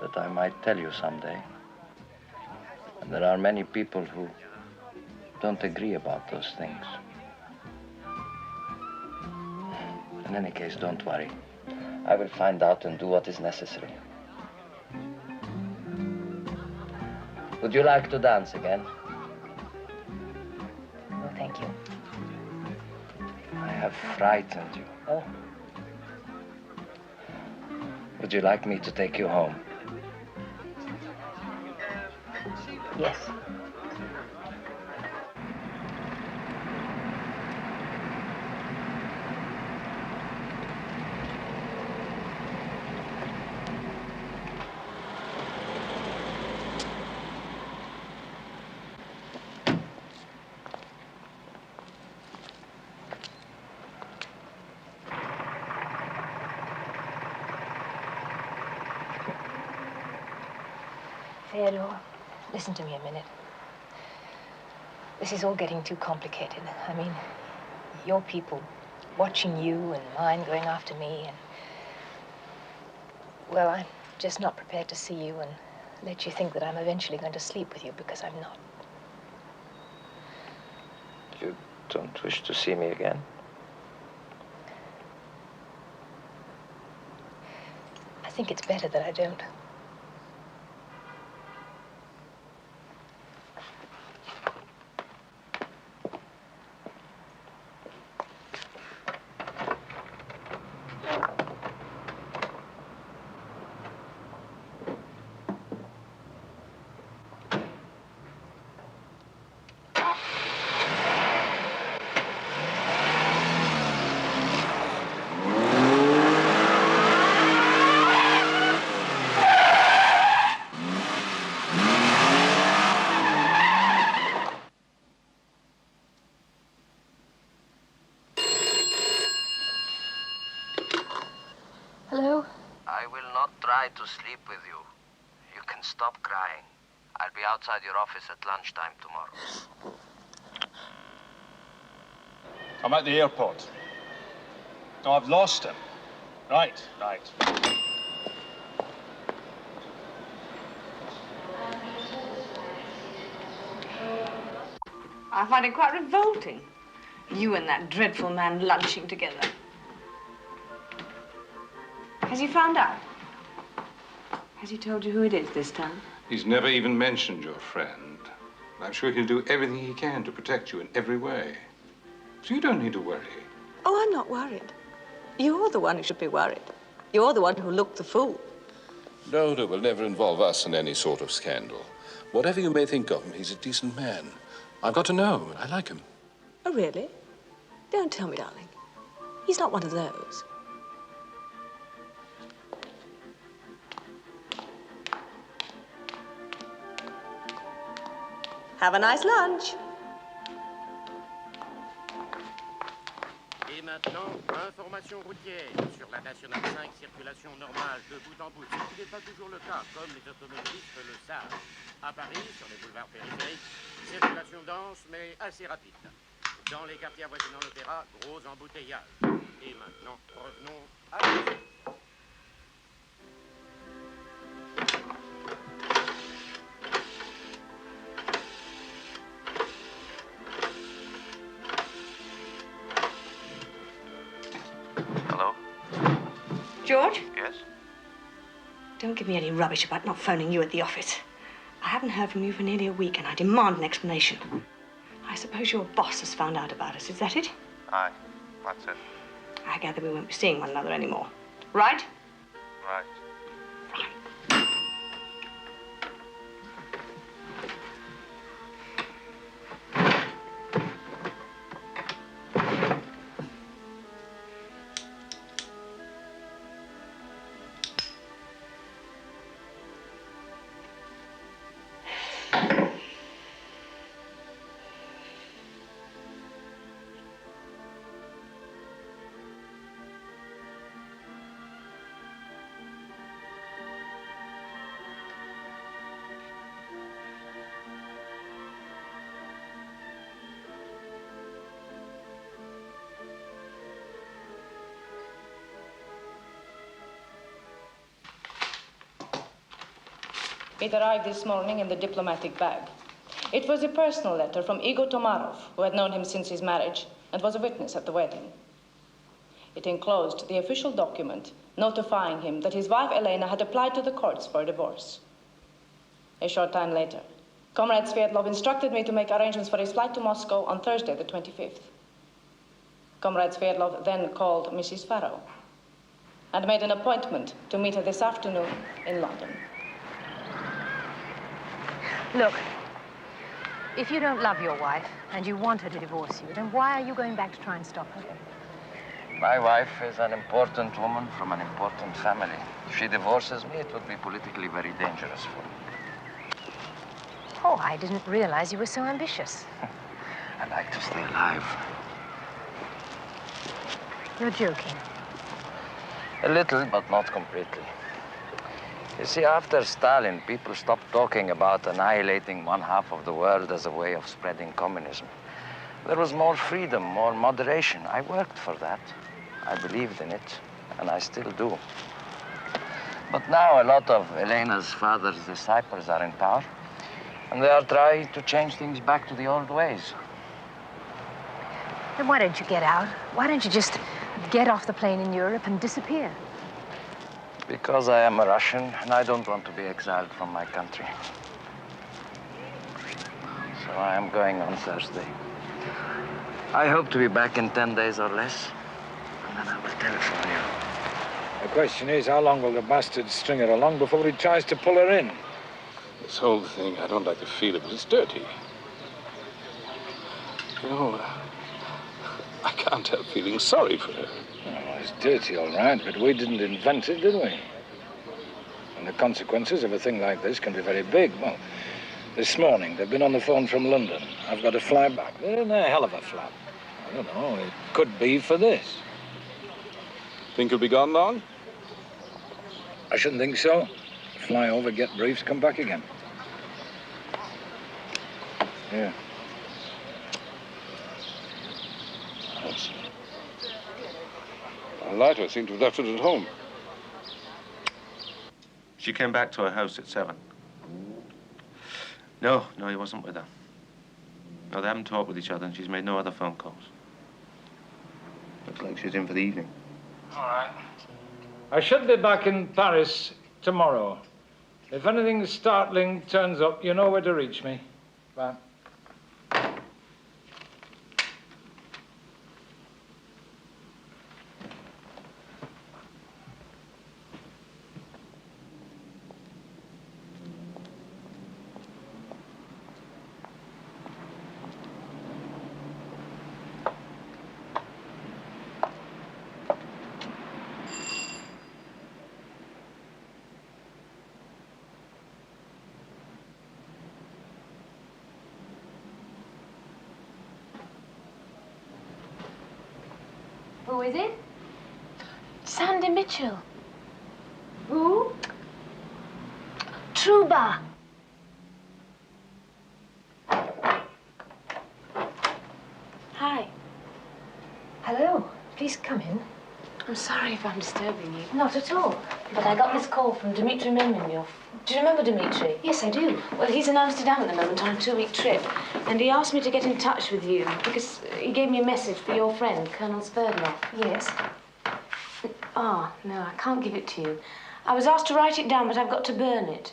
that I might tell you someday. And there are many people who don't agree about those things. In any case, don't worry. I will find out and do what is necessary. Would you like to dance again? No, thank you. I have frightened you. Oh. Would you like me to take you home? Yes. Theodore, listen to me a minute. This is all getting too complicated. I mean, your people watching you and mine going after me and... Well, I'm just not prepared to see you and let you think that I'm eventually going to sleep with you, because I'm not. You don't wish to see me again? I think it's better that I don't. Hello? I will not try to sleep with you. You can stop crying. I'll be outside your office at lunchtime tomorrow. I'm at the airport. Oh, I've lost him. Right. I find it quite revolting. You and that dreadful man lunching together. Has he found out? Has he told you who it is this time? He's never even mentioned your friend. I'm sure he'll do everything he can to protect you in every way. So you don't need to worry. Oh, I'm not worried. You're the one who should be worried. You're the one who looked the fool. Loda will never involve us in any sort of scandal. Whatever you may think of him, he's a decent man. I've got to know. I like him. Oh, really? Don't tell me, darling. He's not one of those. Have a nice lunch. Et maintenant, information routière. Sur la Nationale 5, circulation normale de bout en bout. Ce qui n'est pas toujours le cas, comme les automobilistes le savent. À Paris, sur les boulevards périphériques, circulation dense mais assez rapide. Dans les quartiers avoisinant l'opéra, gros embouteillage. Et maintenant, revenons à la musique. Hello? George? Yes? Don't give me any rubbish about not phoning you at the office. I haven't heard from you for nearly a week, and I demand an explanation. I suppose your boss has found out about us, is that it? Aye, that's it. I gather we won't be seeing one another anymore. Right? Right. It arrived this morning in the diplomatic bag. It was a personal letter from Igor Tomarov, who had known him since his marriage and was a witness at the wedding. It enclosed the official document notifying him that his wife Elena had applied to the courts for a divorce. A short time later, Comrade Sverdlov instructed me to make arrangements for his flight to Moscow on Thursday, the 25th. Comrade Sverdlov then called Mrs. Farrow and made an appointment to meet her this afternoon in London. Look, if you don't love your wife and you want her to divorce you, then why are you going back to try and stop her? My wife is an important woman from an important family. If she divorces me, it would be politically very dangerous for me. Oh, I didn't realize you were so ambitious. I'd like to stay alive. You're joking. A little, but not completely. You see, after Stalin, people stopped talking about annihilating one half of the world as a way of spreading communism. There was more freedom, more moderation. I worked for that. I believed in it, and I still do. But now a lot of Elena's father's disciples are in power, and they are trying to change things back to the old ways. Then why don't you get out? Why don't you just get off the plane in Europe and disappear? Because I am a Russian, and I don't want to be exiled from my country. So I am going on Thursday. I hope to be back in 10 days or less, and then I will telephone you. The question is, how long will the bastard string her along before he tries to pull her in? This whole thing, I don't like the feel of it. It's dirty. You know, I can't help feeling sorry for her. Oh, it's dirty, all right, but we didn't invent it, did we? And the consequences of a thing like this can be very big. Well, this morning, they've been on the phone from London. I've got to fly back. They're in a hell of a flap. I don't know, it could be for this. Think you'll be gone long? I shouldn't think so. Fly over, get briefs, come back again. Yeah. Yes. A lighter seemed to have left it at home. She came back to her house at 7. No, he wasn't with her. No, they haven't talked with each other, and she's made no other phone calls. Looks like she's in for the evening. All right. I should be back in Paris tomorrow. If anything startling turns up, you know where to reach me. Bye. Who is it? Sandy Mitchell. Who? Truba. Hi. Hello. Please come in. I'm sorry if I'm disturbing you. Not at all. But I got this call from Dmitry Memnyov. Do you remember Dmitry? Yes, I do. Well, he's in Amsterdam at the moment on a 2-week trip. And he asked me to get in touch with you because he gave me a message for your friend, Colonel Sverdlov. Yes. Oh, no, I can't give it to you. I was asked to write it down, but I've got to burn it.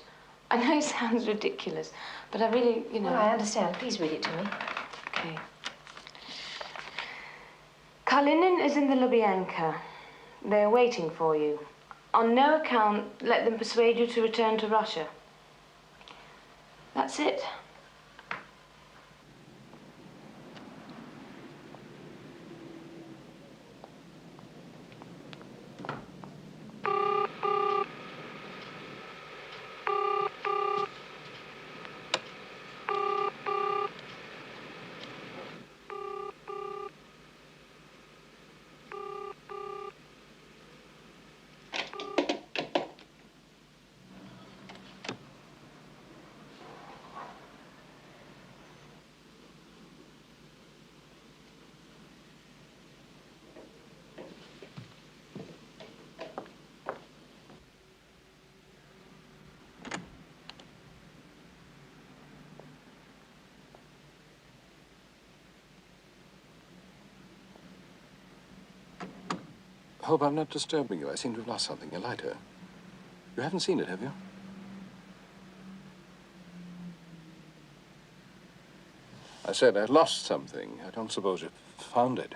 I know it sounds ridiculous, but I really, you know... Well, I understand. Please read it to me. Okay. Kalinin is in the Lubyanka. They're waiting for you. On no account, let them persuade you to return to Russia. That's it. Hope I'm not disturbing you. I seem to have lost something. A lighter. You haven't seen it, have you? I said I lost something. I don't suppose you found it.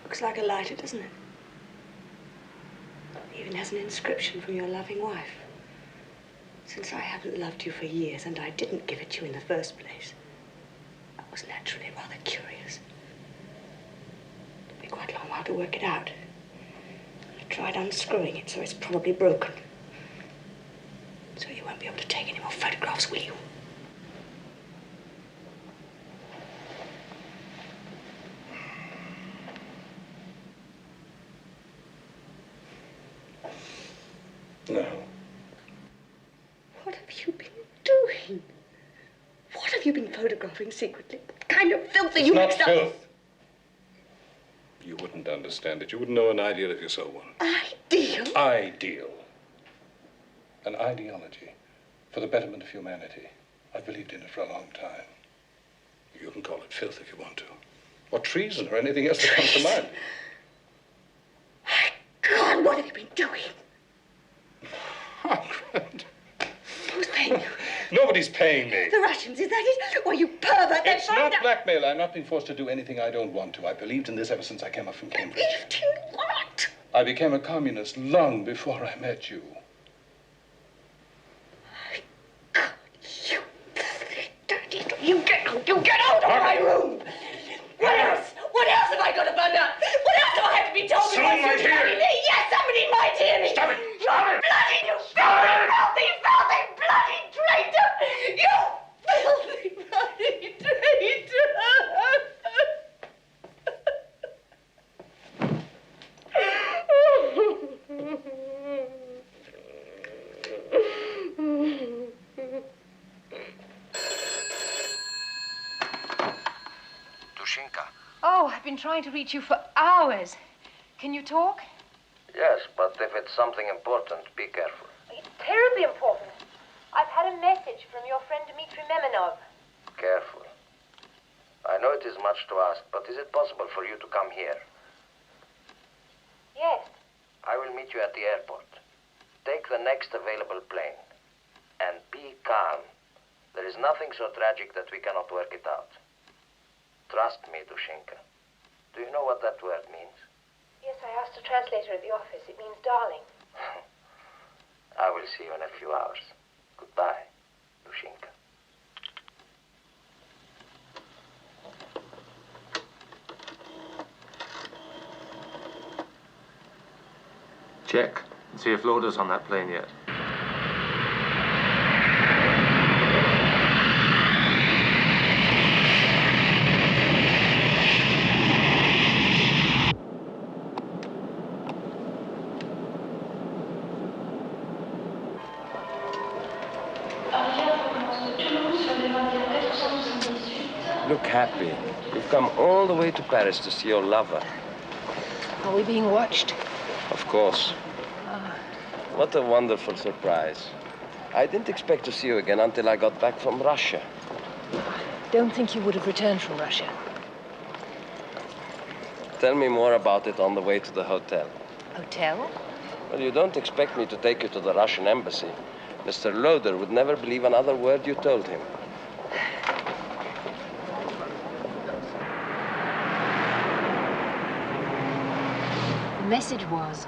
Looks like a lighter, doesn't it? Even has an inscription from your loving wife. Since I haven't loved you for years and I didn't give it to you in the first place, I was naturally rather curious. It took me quite a long while to work it out. I tried unscrewing it, so it's probably broken. So you won't be able to take any more photographs, will you? No. What have you been doing? What have you been photographing secretly? What kind of filth are you mixed up? It's not filth. You wouldn't understand it. You wouldn't know an ideal if you saw one. Ideal? Ideal. An ideology for the betterment of humanity. I've believed in it for a long time. You can call it filth if you want to. Or treason or anything else that comes to mind. God, what have you been doing? Margaret. Who's paying you? Nobody's paying me. The Russians, is that it? Well, you pervert. It's not blackmail. I'm not being forced to do anything I don't want to. I believed in this ever since I came up from Cambridge. Believed in what? I became a communist long before I met you. God, you dirty. You get out of my room. What else? What else have I got to find out? What else do I have to be told? Someone might hear me. Yes, somebody might hear me. Stop it. Stop it. Bloody, you filthy, bloody traitor. You filthy, bloody traitor. Dushinka. Oh, I've been trying to reach you for hours. Can you talk? Yes, but if it's something important, be careful. It's terribly important. I've had a message from your friend Dmitry Memenov. Careful. I know it is much to ask, but is it possible for you to come here? Yes. I will meet you at the airport. Take the next available plane. And be calm. There is nothing so tragic that we cannot work it out. Trust me, Dushinka. Do you know what that word means? Yes, I asked a translator at the office. It means darling. I will see you in a few hours. Goodbye, Dushinka. Check and see if Lauder's on that plane yet. Look happy. You've come all the way to Paris to see your lover. Are we being watched? Of course. What a wonderful surprise. I didn't expect to see you again until I got back from Russia. Don't think you would have returned from Russia. Tell me more about it on the way to the hotel. Hotel? Well, you don't expect me to take you to the Russian embassy. Mr. Loder would never believe another word you told him. The message was,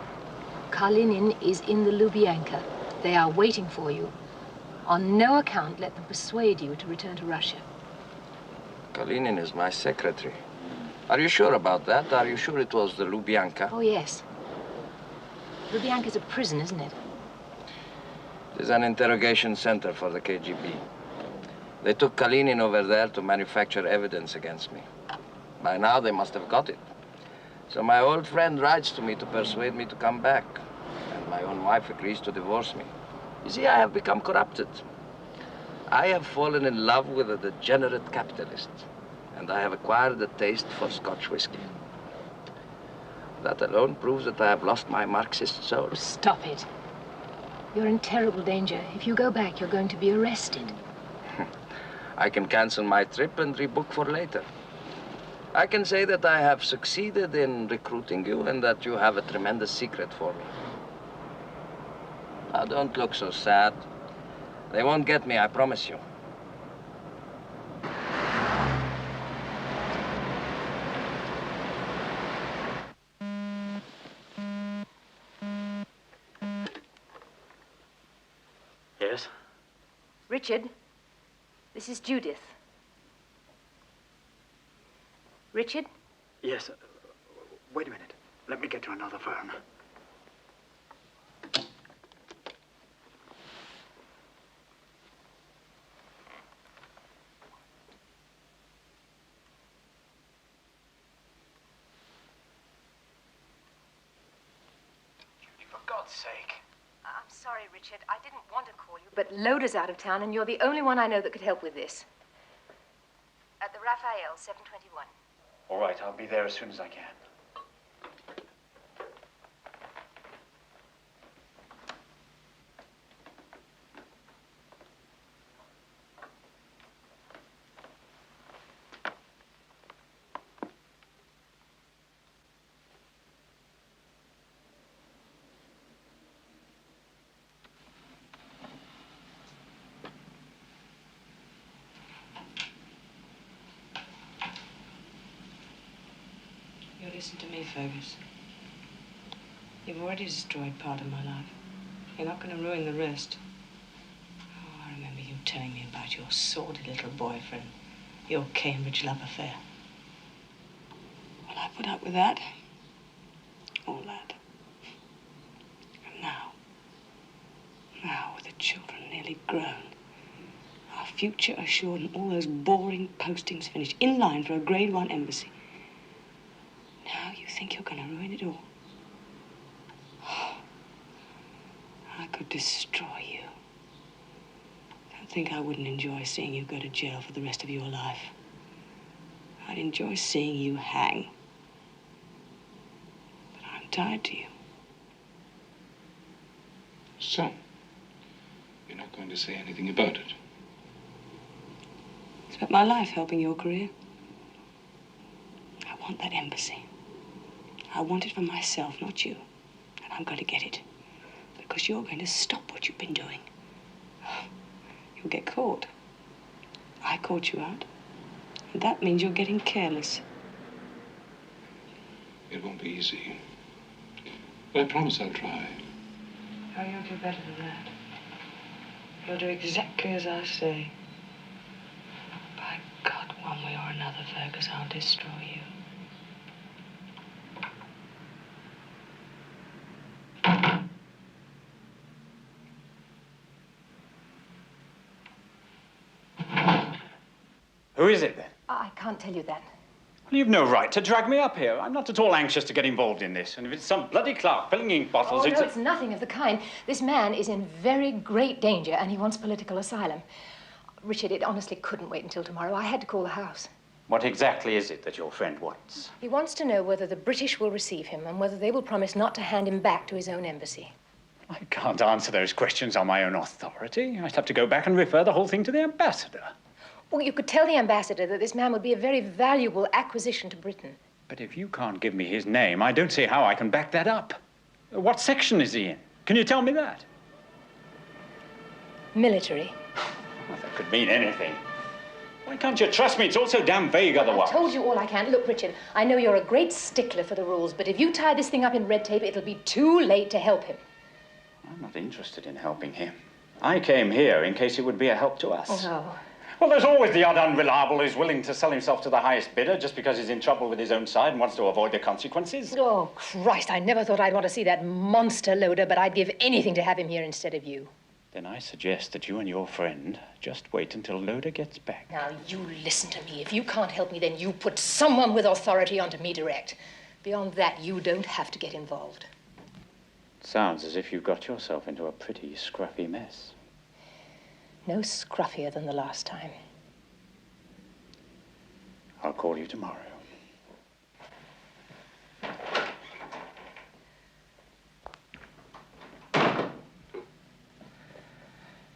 Kalinin is in the Lubyanka. They are waiting for you. On no account let them persuade you to return to Russia. Kalinin is my secretary. Are you sure about that? Are you sure it was the Lubyanka? Oh, yes. Lubyanka's a prison, isn't it? It is an interrogation center for the KGB. They took Kalinin over there to manufacture evidence against me. By now, they must have got it. So my old friend writes to me to persuade me to come back. And my own wife agrees to divorce me. You see, I have become corrupted. I have fallen in love with a degenerate capitalist. And I have acquired a taste for Scotch whiskey. That alone proves that I have lost my Marxist soul. Stop it. You're in terrible danger. If you go back, you're going to be arrested. I can cancel my trip and rebook for later. I can say that I have succeeded in recruiting you and that you have a tremendous secret for me. Now, don't look so sad. They won't get me, I promise you. Yes? Richard, this is Judith. Richard? Yes. Wait a minute. Let me get to another phone. For God's sake. I'm sorry, Richard. I didn't want to call you, but Loda's out of town, and you're the only one I know that could help with this. At the Raphael, 721. All right, I'll be there as soon as I can. You listen to me, Fergus. You've already destroyed part of my life. You're not going to ruin the rest. Oh, I remember you telling me about your sordid little boyfriend, your Cambridge love affair. Well, I put up with that. All that. And now with the children nearly grown, our future assured and all those boring postings finished, in line for a grade 1 embassy. Now you think you're going to ruin it all. I could destroy you. Don't think I wouldn't enjoy seeing you go to jail for the rest of your life. I'd enjoy seeing you hang. But I'm tied to you. So, you're not going to say anything about it? Spent my life helping your career. I want that embassy. I want it for myself, not you. And I'm going to get it. Because you're going to stop what you've been doing. You'll get caught. I caught you out. And that means you're getting careless. It won't be easy. But I promise I'll try. Oh, you'll do better than that. You'll do exactly as I say. By God, one way or another, Fergus, I'll destroy you. Who is it, then? I can't tell you that. Well, you've no right to drag me up here. I'm not at all anxious to get involved in this. And if it's some bloody clerk filling ink bottles, Oh, no, it's nothing of the kind. This man is in very great danger, and he wants political asylum. Richard, it honestly couldn't wait until tomorrow. I had to call the house. What exactly is it that your friend wants? He wants to know whether the British will receive him and whether they will promise not to hand him back to his own embassy. I can't answer those questions on my own authority. I'd have to go back and refer the whole thing to the ambassador. Well, you could tell the ambassador that this man would be a very valuable acquisition to Britain. But if you can't give me his name, I don't see how I can back that up. What section is he in? Can you tell me that? Military. Well, that could mean anything. Why can't you trust me? It's all so damn vague otherwise. I've told you all I can. Look, Richard, I know you're a great stickler for the rules, but if you tie this thing up in red tape, it'll be too late to help him. I'm not interested in helping him. I came here in case it would be a help to us. Oh, no. Well, there's always the odd unreliable who's willing to sell himself to the highest bidder just because he's in trouble with his own side and wants to avoid the consequences. Oh, Christ, I never thought I'd want to see that monster Loda, but I'd give anything to have him here instead of you. Then I suggest that you and your friend just wait until Loda gets back. Now, you listen to me. If you can't help me, then you put someone with authority onto me direct. Beyond that, you don't have to get involved. Sounds as if you got yourself into a pretty scruffy mess. No scruffier than the last time. I'll call you tomorrow.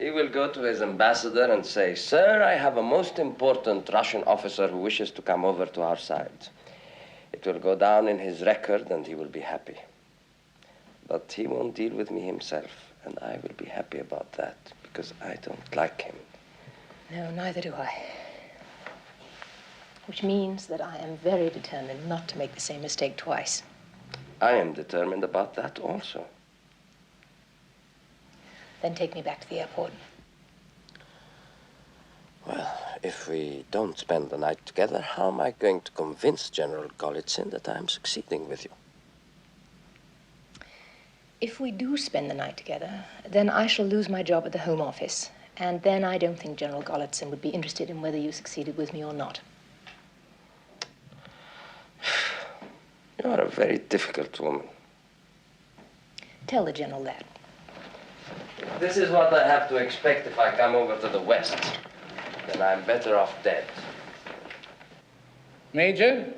He will go to his ambassador and say, "Sir, I have a most important Russian officer who wishes to come over to our side." It will go down in his record and he will be happy. But he won't deal with me himself, and I will be happy about that because I don't like him. No, neither do I. Which means that I am very determined not to make the same mistake twice. I am determined about that also. Then take me back to the airport. Well, if we don't spend the night together, how am I going to convince General Golitsyn that I am succeeding with you? If we do spend the night together, then I shall lose my job at the Home Office. And then I don't think General Golitsyn would be interested in whether you succeeded with me or not. You are a very difficult woman. Tell the General that. This is what I have to expect if I come over to the West. Then I'm better off dead. Major,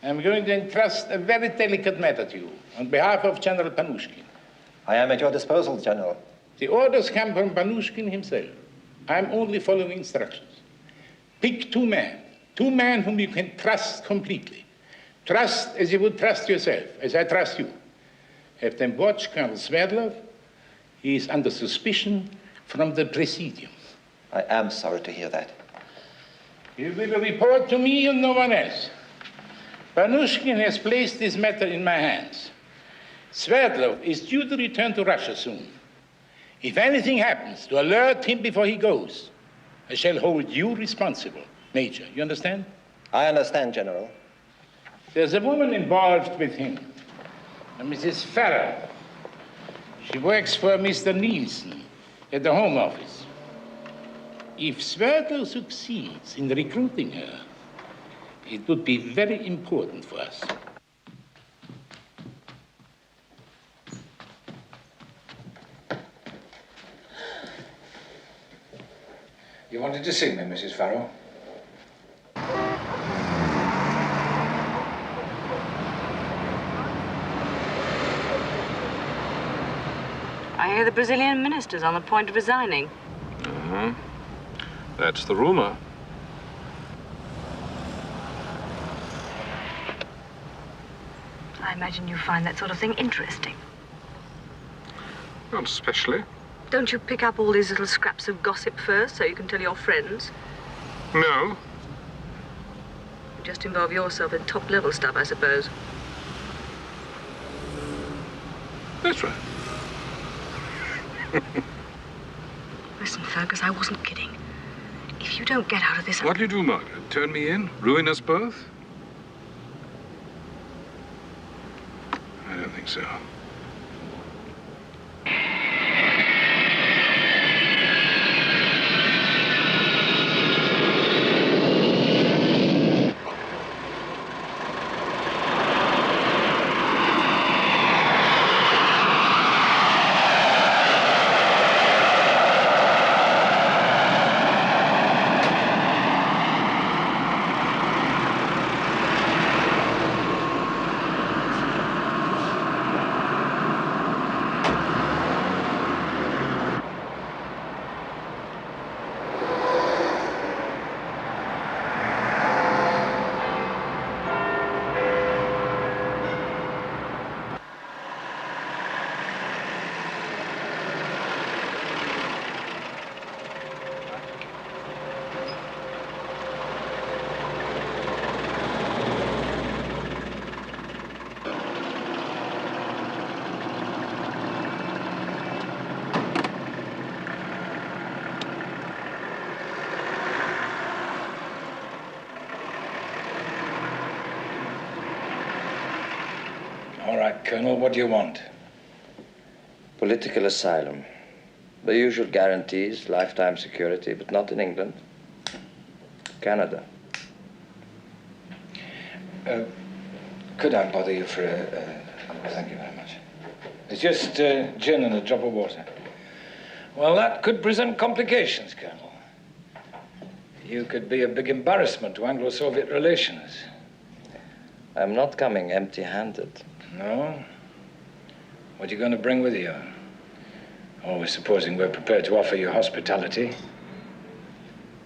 I'm going to entrust a very delicate matter to you on behalf of General Panushkin. I am at your disposal, General. The orders come from Panushkin himself. I'm only following instructions. Pick two men whom you can trust completely. Trust as you would trust yourself, as I trust you. Have them watch Colonel Sverdlov. He is under suspicion from the Presidium. I am sorry to hear that. You will report to me and no one else. Panushkin has placed this matter in my hands. Sverdlov is due to return to Russia soon. If anything happens, to alert him before he goes. I shall hold you responsible, Major. You understand? I understand, General. There's a woman involved with him, a Mrs. Farrow. She works for Mr. Nielsen at the Home Office. If Sverdlov succeeds in recruiting her, it would be very important for us. You wanted to see me, Mrs. Farrow? I hear the Brazilian minister's on the point of resigning. That's the rumor. I imagine you find that sort of thing interesting. Not especially. Don't you pick up all these little scraps of gossip first so you can tell your friends? No. You just involve yourself in top-level stuff, I suppose. That's right. Listen, Fergus, I wasn't kidding. If you don't get out of this... What'll you do, Margaret? Turn me in? Ruin us both? I don't think so. All right, Colonel, what do you want? Political asylum. The usual guarantees, lifetime security, but not in England. Canada. Could I bother you for thank you very much. It's just gin and a drop of water. Well, that could present complications, Colonel. You could be a big embarrassment to Anglo-Soviet relations. I'm not coming empty-handed. No? What are you going to bring with you? Always supposing we're prepared to offer you hospitality.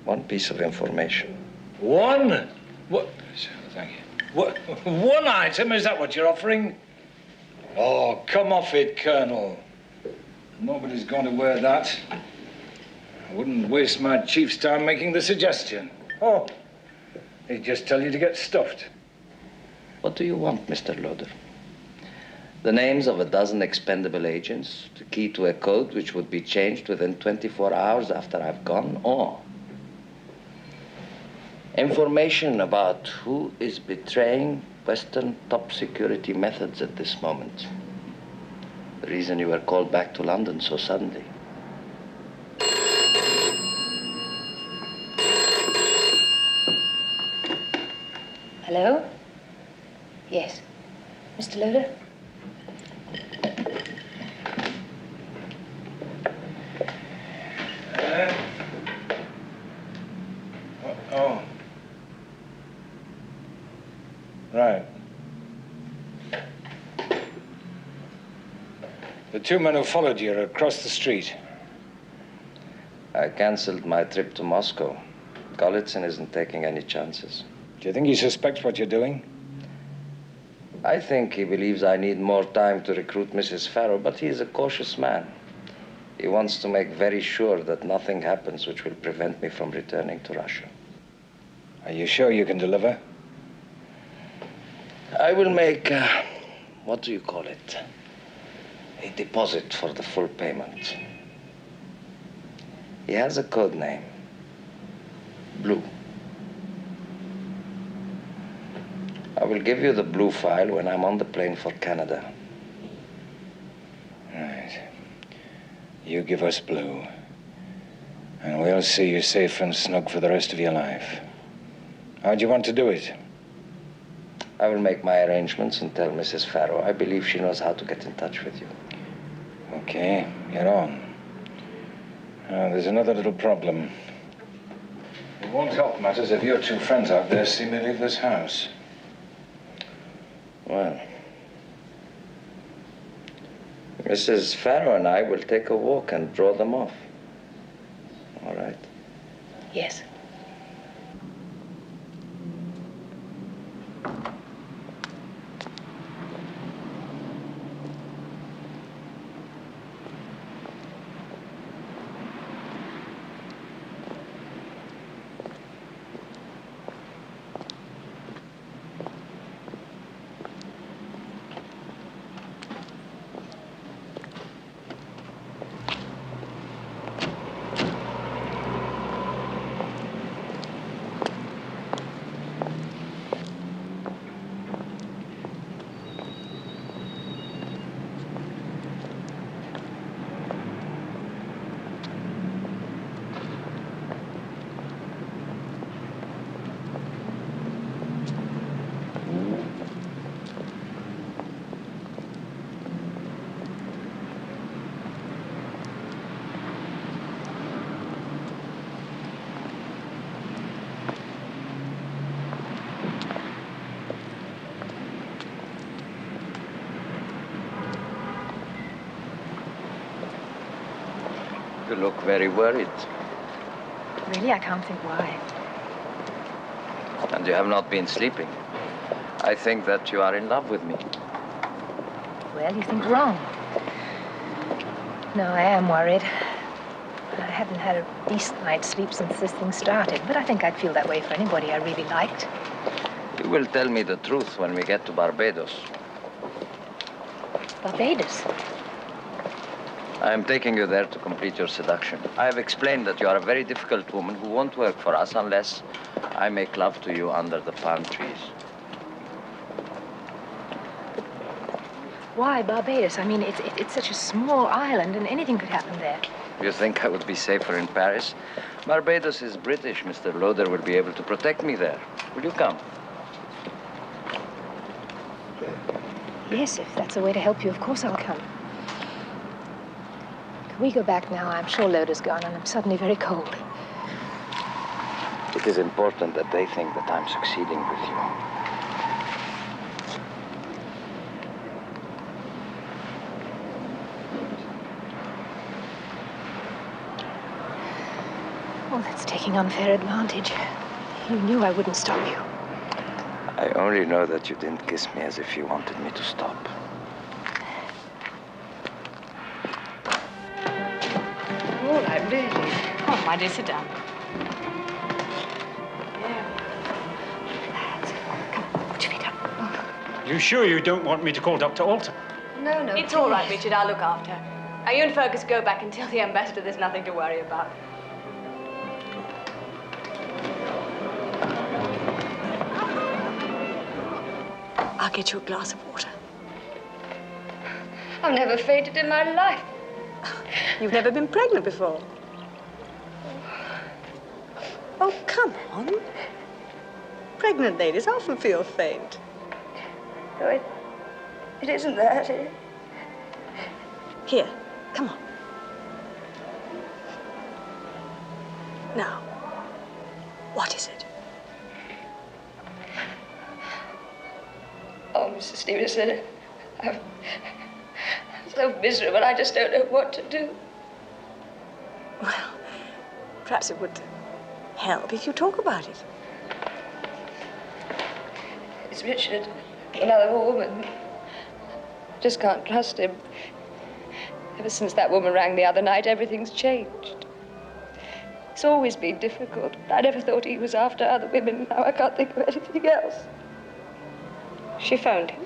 One piece of information. One? What? Thank you. What? One item? Is that what you're offering? Oh, come off it, Colonel. Nobody's going to wear that. I wouldn't waste my chief's time making the suggestion. Oh, he'd just tell you to get stuffed. What do you want, Mr. Loader? The names of a dozen expendable agents, the key to a code which would be changed within 24 hours after I've gone, or information about who is betraying Western top security methods at this moment. The reason you were called back to London so suddenly. Hello? Yes. Mr. Loader? Oh. Right. The two men who followed you are across the street. I canceled my trip to Moscow. Golitsyn isn't taking any chances. Do you think he suspects what you're doing? I think he believes I need more time to recruit Mrs. Farrow, but he is a cautious man. He wants to make very sure that nothing happens which will prevent me from returning to Russia. Are you sure you can deliver? I will make, what do you call it? A deposit for the full payment. He has a code name. Blue. I will give you the blue file when I'm on the plane for Canada. Right. You give us blue, and we'll see you safe and snug for the rest of your life. How do you want to do it? I will make my arrangements and tell Mrs. Farrow. I believe she knows how to get in touch with you. Okay, you're on. Now, there's another little problem. It won't help matters if your two friends out there see me leave this house. Well, Mrs. Farrow and I will take a walk and draw them off. All right? Yes. You look very worried. Really, I can't think why. And you have not been sleeping. I think that you are in love with me. Well, you think wrong. No, I am worried. I haven't had a decent night's sleep since this thing started, but I think I'd feel that way for anybody I really liked. You will tell me the truth when we get to Barbados. Barbados? I am taking you there to complete your seduction. I have explained that you are a very difficult woman who won't work for us unless I make love to you under the palm trees. Why Barbados? I mean, it's such a small island, and anything could happen there. You think I would be safer in Paris? Barbados is British. Mr. Loader will be able to protect me there. Will you come? Yes, if that's a way to help you, of course I'll come. Can we go back now? I'm sure Loader's gone, and I'm suddenly very cold. It is important that they think that I'm succeeding with you. Oh, that's taking unfair advantage. You knew I wouldn't stop you. I only know that you didn't kiss me as if you wanted me to stop. All right, really. Come on, my dear, sit down. You sure you don't want me to call Dr. Alton? No, no. It's all right, Richard. I'll look after her. Now, you and Fergus go back and tell the ambassador there's nothing to worry about. I'll get you a glass of water. I've never fainted in my life. You've never been pregnant before. Oh, come on. Pregnant ladies often feel faint. No, it isn't that. Here, come on. Now, what is it? Oh, Mrs. Stevenson, I'm so miserable, I just don't know what to do. Well, perhaps it would help if you talk about it. It's Richard, another woman. Just can't trust him. Ever since that woman rang the other night, everything's changed. It's always been difficult. I never thought he was after other women. Now I can't think of anything else. She phoned him.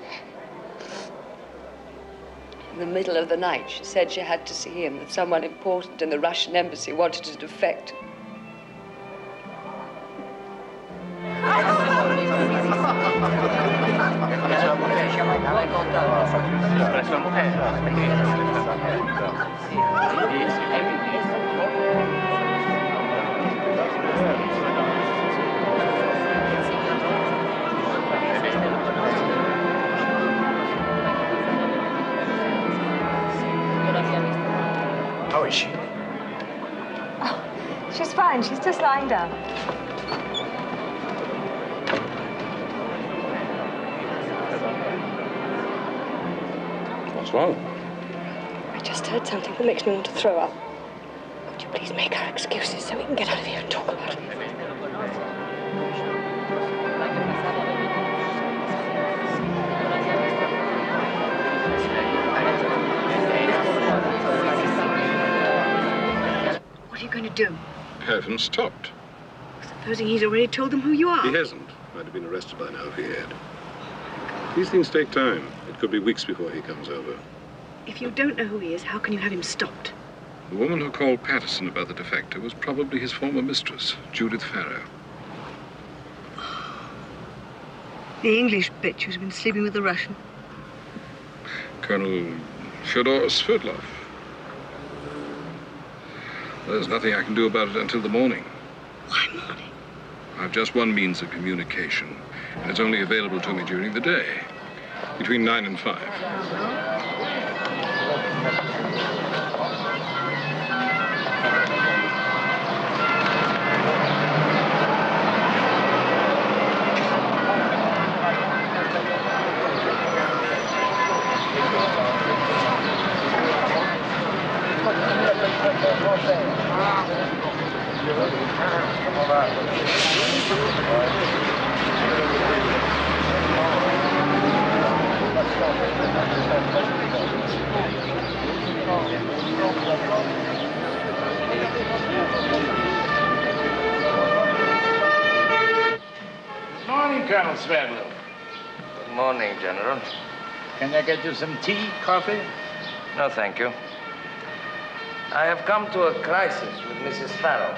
In the middle of the night, she said she had to see him, that someone important in the Russian embassy wanted to defect. How is she? Oh, she's fine. She's just lying down. What's wrong? I just heard something that makes me want to throw up. Would you please make our excuses so we can get out of here and talk about it? What are you going to do? Haven't stopped. Supposing he's already told them who you are? He hasn't. I'd have been arrested by now if he had. These things take time. It could be weeks before he comes over. If you don't know who he is, how can you have him stopped? The woman who called Patterson about the defector was probably his former mistress, Judith Farrow. The English bitch who's been sleeping with the Russian. Colonel Fyodor Sverdlov. There's nothing I can do about it until the morning. Why morning? I've just one means of communication, and it's only available to me during the day, between 9 and 5. Morning, Colonel Sverdlov. Good morning, General. Can I get you some tea, coffee? No, thank you. I have come to a crisis with Mrs. Farrow.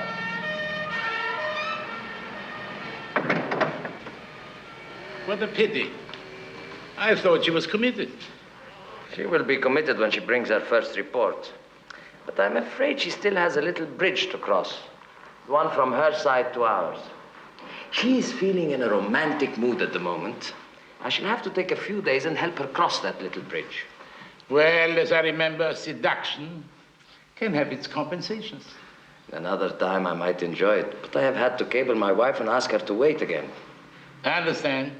What a pity. I thought she was committed. She will be committed when she brings her first report. But I'm afraid she still has a little bridge to cross. One from her side to ours. She is feeling in a romantic mood at the moment. I shall have to take a few days and help her cross that little bridge. Well, as I remember, seduction can have its compensations. Another time I might enjoy it, but I have had to cable my wife and ask her to wait again. I understand.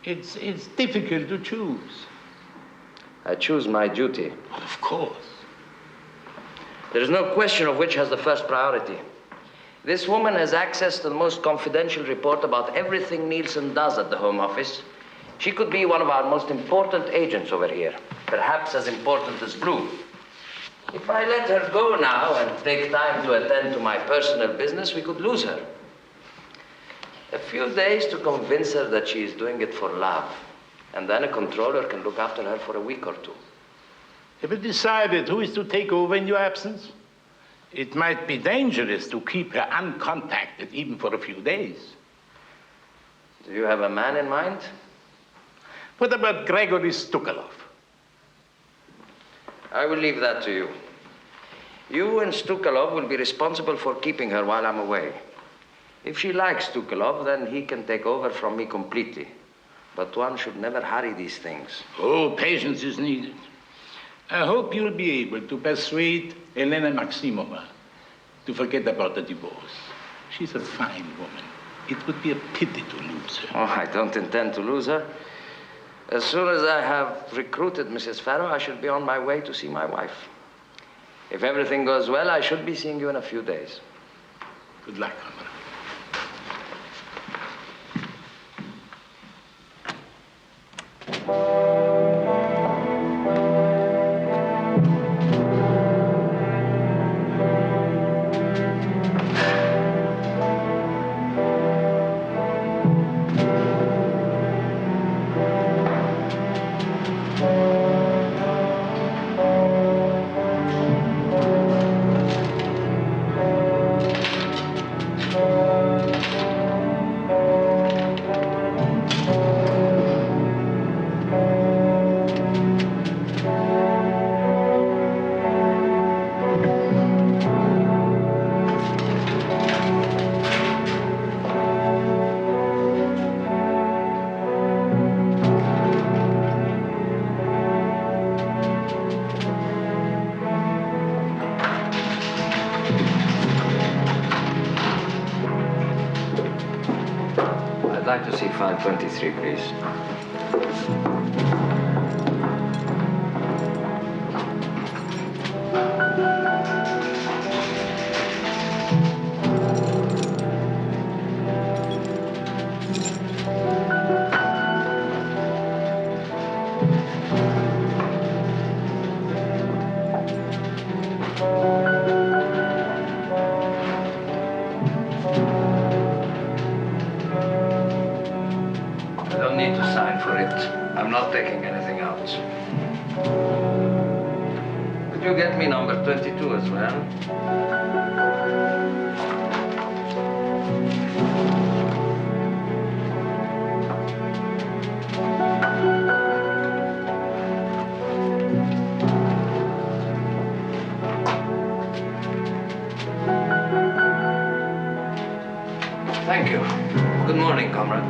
It's difficult to choose. I choose my duty. Of course. There is no question of which has the first priority. This woman has access to the most confidential report about everything Nielsen does at the Home Office. She could be one of our most important agents over here, perhaps as important as Blue. If I let her go now and take time to attend to my personal business, we could lose her. A few days to convince her that she is doing it for love, and then a controller can look after her for a week or two. Have you decided who is to take over in your absence? It might be dangerous to keep her uncontacted even for a few days. Do you have a man in mind? What about Gregory Stukalov? I will leave that to you. You and Stukalov will be responsible for keeping her while I'm away. If she likes Stukalov, then he can take over from me completely. But one should never hurry these things. Oh, patience is needed. I hope you'll be able to persuade Elena Maximova to forget about the divorce. She's a fine woman. It would be a pity to lose her. Oh, I don't intend to lose her. As soon as I have recruited Mrs. Farrow, I shall be on my way to see my wife. If everything goes well, I should be seeing you in a few days. Good luck, Omar. I'd like to see file 23, please. I'm not taking anything out. Could you get me number 22 as well? Thank you. Good morning, comrade.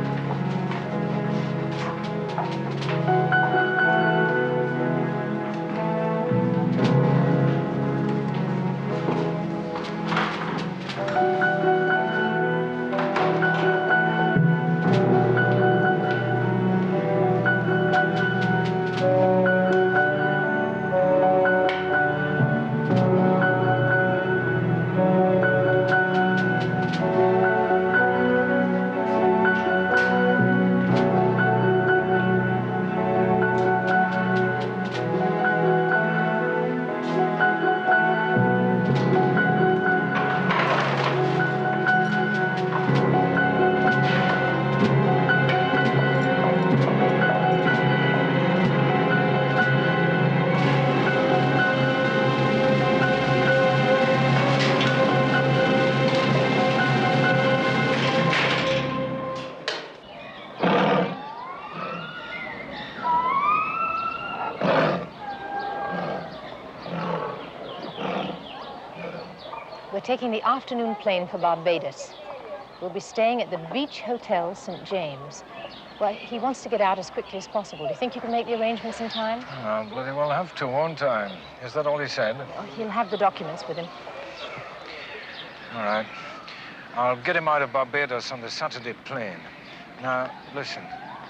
We're taking the afternoon plane for Barbados. We'll be staying at the Beach Hotel, St. James. Well, he wants to get out as quickly as possible. Do you think you can make the arrangements in time? Oh, bloody well have to, won't I? Is that all he said? Oh, he'll have the documents with him. All right. I'll get him out of Barbados on the Saturday plane. Now, listen.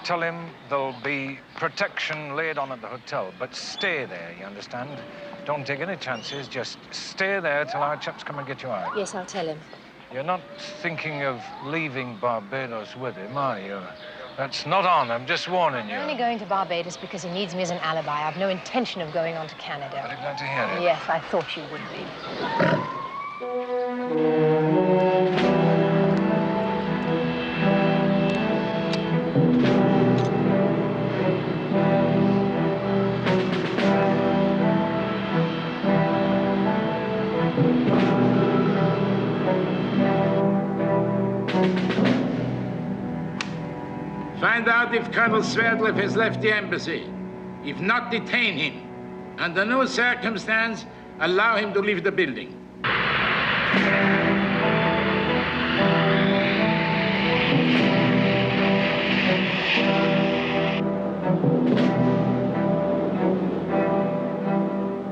Tell him there'll be protection laid on at the hotel, but stay there, you understand? Don't take any chances. Just stay there till our chaps come and get you out. Yes, I'll tell him. You're not thinking of leaving Barbados with him, are you? That's not on. I'm just warning you. I'm only going to Barbados because he needs me as an alibi. I've no intention of going on to Canada. Very glad to hear it. Yes, I thought you would be. Find out if Colonel Sverdlov has left the embassy. If not, detain him. Under no circumstance, allow him to leave the building.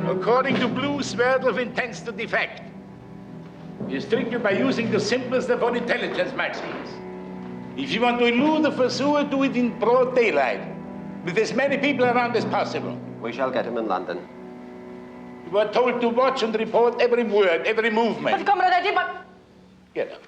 According to Blue, Sverdlov intends to defect. He strictly by using the simplest of all intelligence maxims. If you want to elude the pursuer, do it in broad daylight, with as many people around as possible. We shall get him in London. You are told to watch and report every word, every movement. But comrade, but... Get up.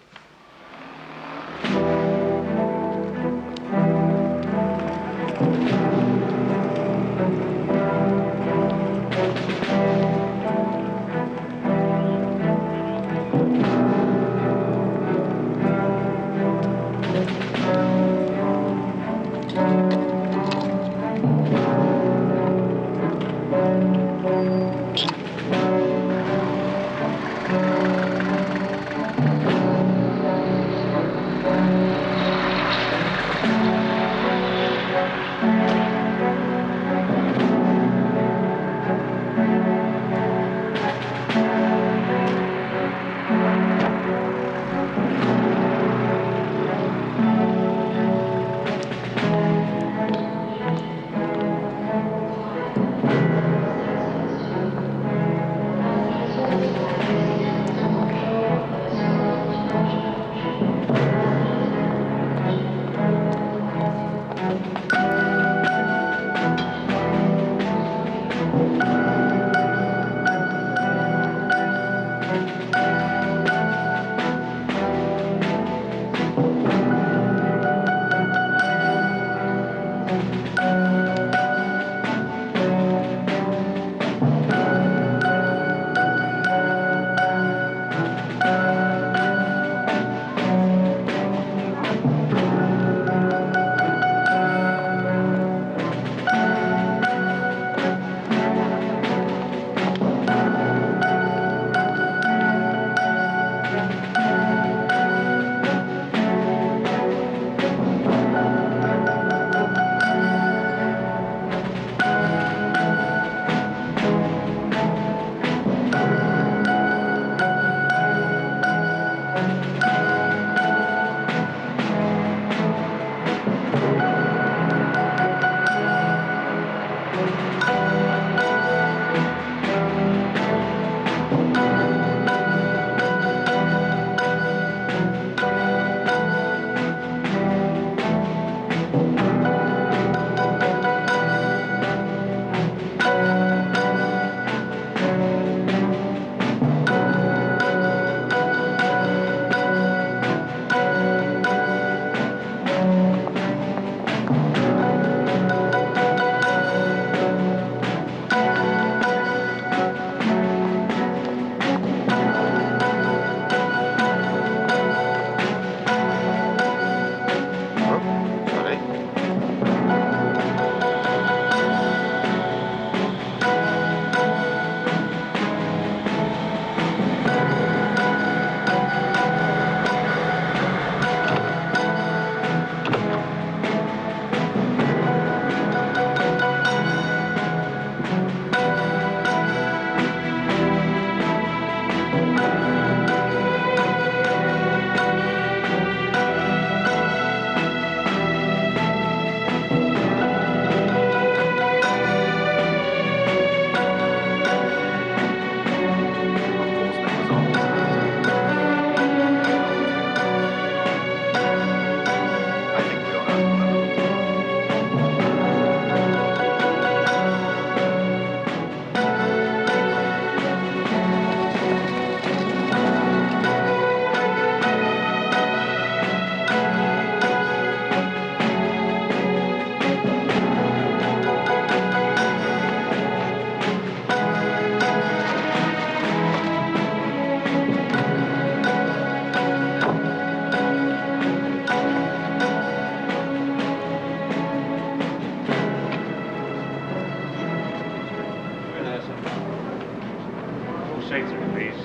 All safe through, please.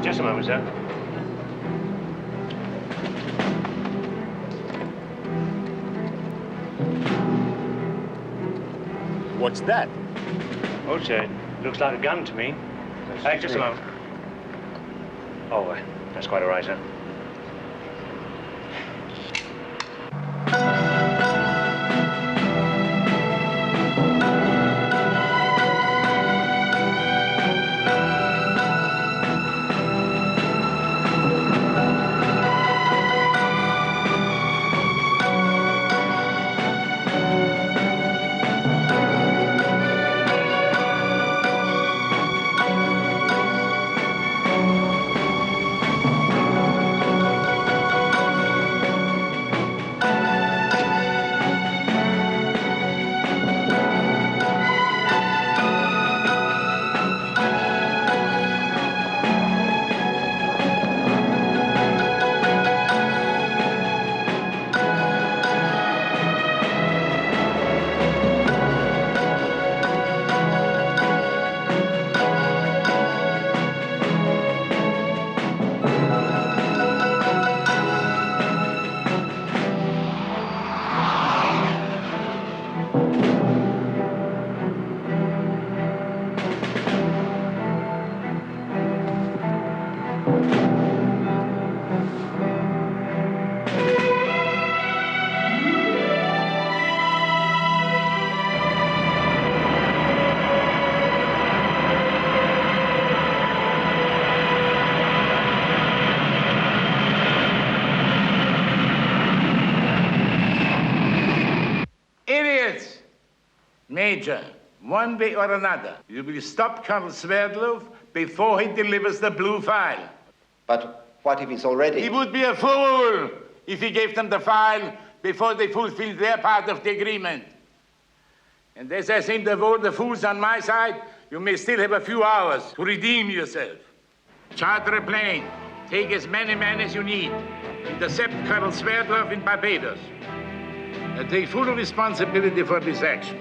Just a moment, sir. What's that? Oh, sir, looks like a gun to me. Hey, just a moment. Oh, that's quite all right, sir. Major, one way or another, you will stop Colonel Sverdlov before he delivers the blue file. But what if it's already... He would be a fool if he gave them the file before they fulfilled their part of the agreement. And as I seem to have all the fools on my side, you may still have a few hours to redeem yourself. Charter a plane. Take as many men as you need. Intercept Colonel Sverdlov in Barbados. I take full responsibility for this action.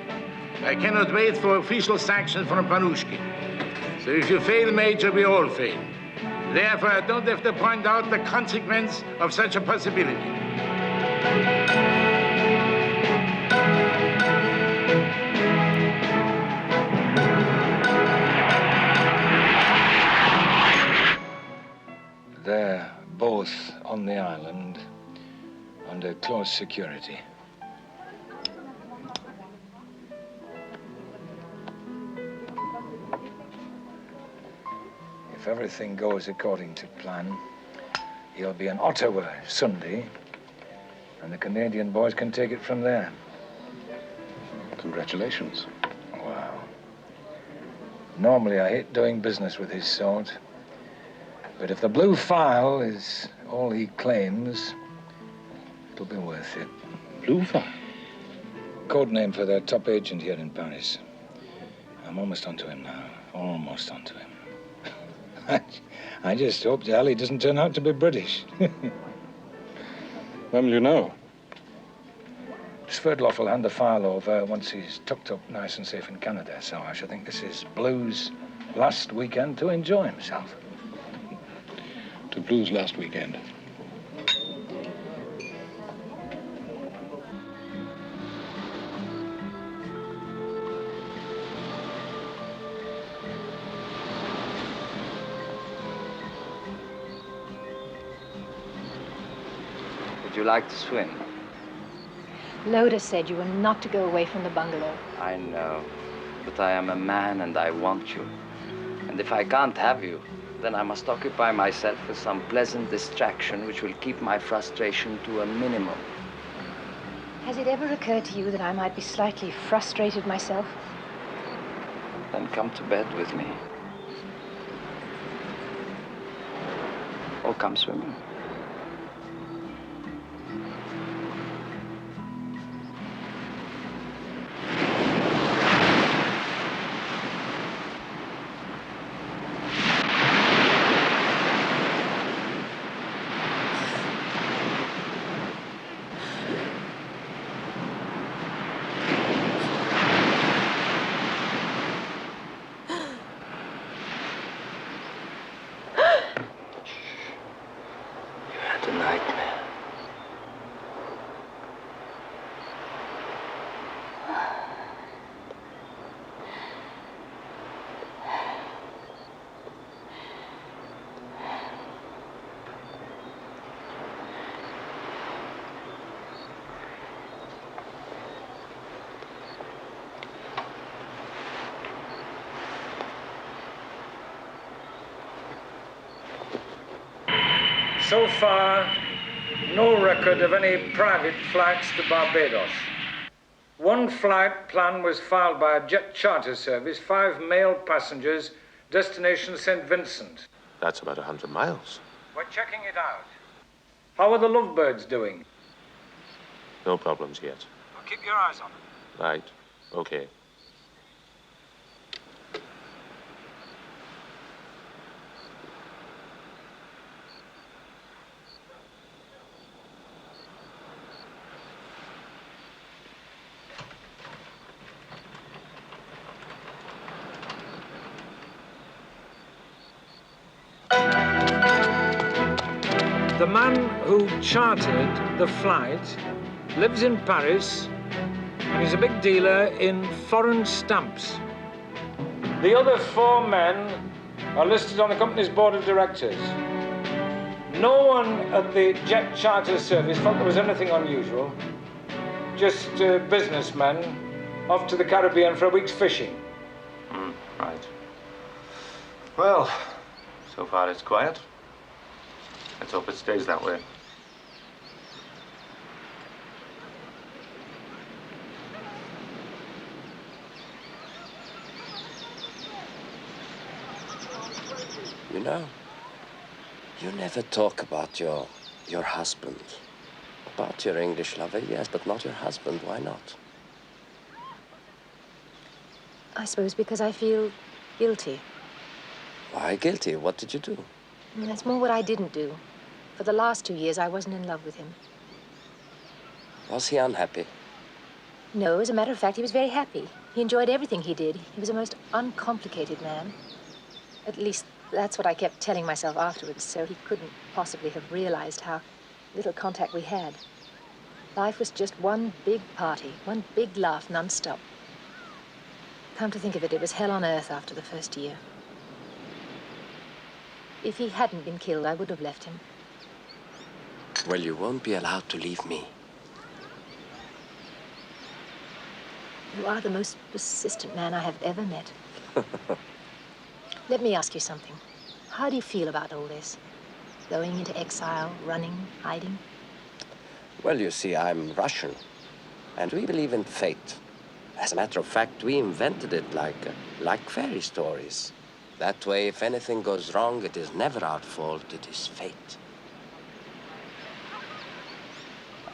I cannot wait for official sanction from Panushkin. So if you fail, Major, we all fail. Therefore, I don't have to point out the consequence of such a possibility. They're both on the island under close security. If everything goes according to plan, he'll be in Ottawa Sunday, and the Canadian boys can take it from there. Congratulations. Wow. Normally, I hate doing business with his sort, but if the blue file is all he claims, it'll be worth it. Blue file? Code name for their top agent here in Paris. I'm almost onto him now. Almost onto him. I just hope the alley doesn't turn out to be British. When will you know? Sverdlov will hand the file over once he's tucked up nice and safe in Canada, so I should think this is Blue's last weekend to enjoy himself. To Blue's last weekend. Would you like to swim? Loda said you were not to go away from the bungalow. I know, but I am a man and I want you. And if I can't have you, then I must occupy myself with some pleasant distraction which will keep my frustration to a minimum. Has it ever occurred to you that I might be slightly frustrated myself? Then come to bed with me. Or come swimming. So far, no record of any private flights to Barbados. One flight plan was filed by a jet charter service, 5 male passengers, destination St. Vincent. That's about 100 miles. We're checking it out. How are the lovebirds doing? No problems yet. Well, keep your eyes on them. Right. Okay. The man who chartered the flight lives in Paris and is a big dealer in foreign stamps. The other 4 men are listed on the company's board of directors. No one at the jet charter service felt there was anything unusual. Just businessmen off to the Caribbean for a week's fishing. Right. Well, so far it's quiet. Let's hope it stays that way. You know, you never talk about your husband. About your English lover, yes, but not your husband. Why not? I suppose because I feel guilty. Why guilty? What did you do? It's more what I didn't do. For the last 2 years, I wasn't in love with him. Was he unhappy? No, as a matter of fact, he was very happy. He enjoyed everything he did. He was a most uncomplicated man. At least, that's what I kept telling myself afterwards, so he couldn't possibly have realized how little contact we had. Life was just one big party, one big laugh non-stop. Come to think of it, it was hell on earth after the first year. If he hadn't been killed, I would have left him. Well, you won't be allowed to leave me. You are the most persistent man I have ever met. Let me ask you something. How do you feel about all this? Going into exile, running, hiding? Well, you see, I'm Russian, and we believe in fate. As a matter of fact, we invented it like fairy stories. That way, if anything goes wrong, it is never our fault, it is fate.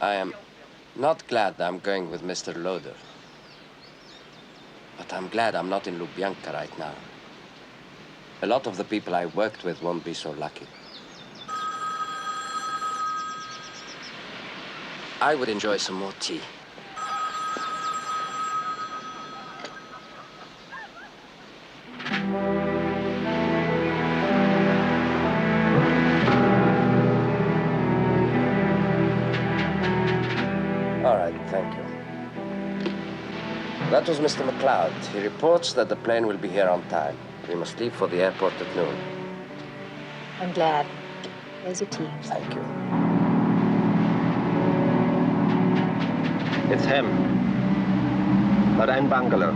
I am not glad I'm going with Mr. Loder. But I'm glad I'm not in Lubyanka right now. A lot of the people I worked with won't be so lucky. I would enjoy some more tea. All right, thank you. That was Mr. McLeod. He reports that the plane will be here on time. We must leave for the airport at noon. I'm glad. There's your tea. Thank you. It's him. Marine Bungalow.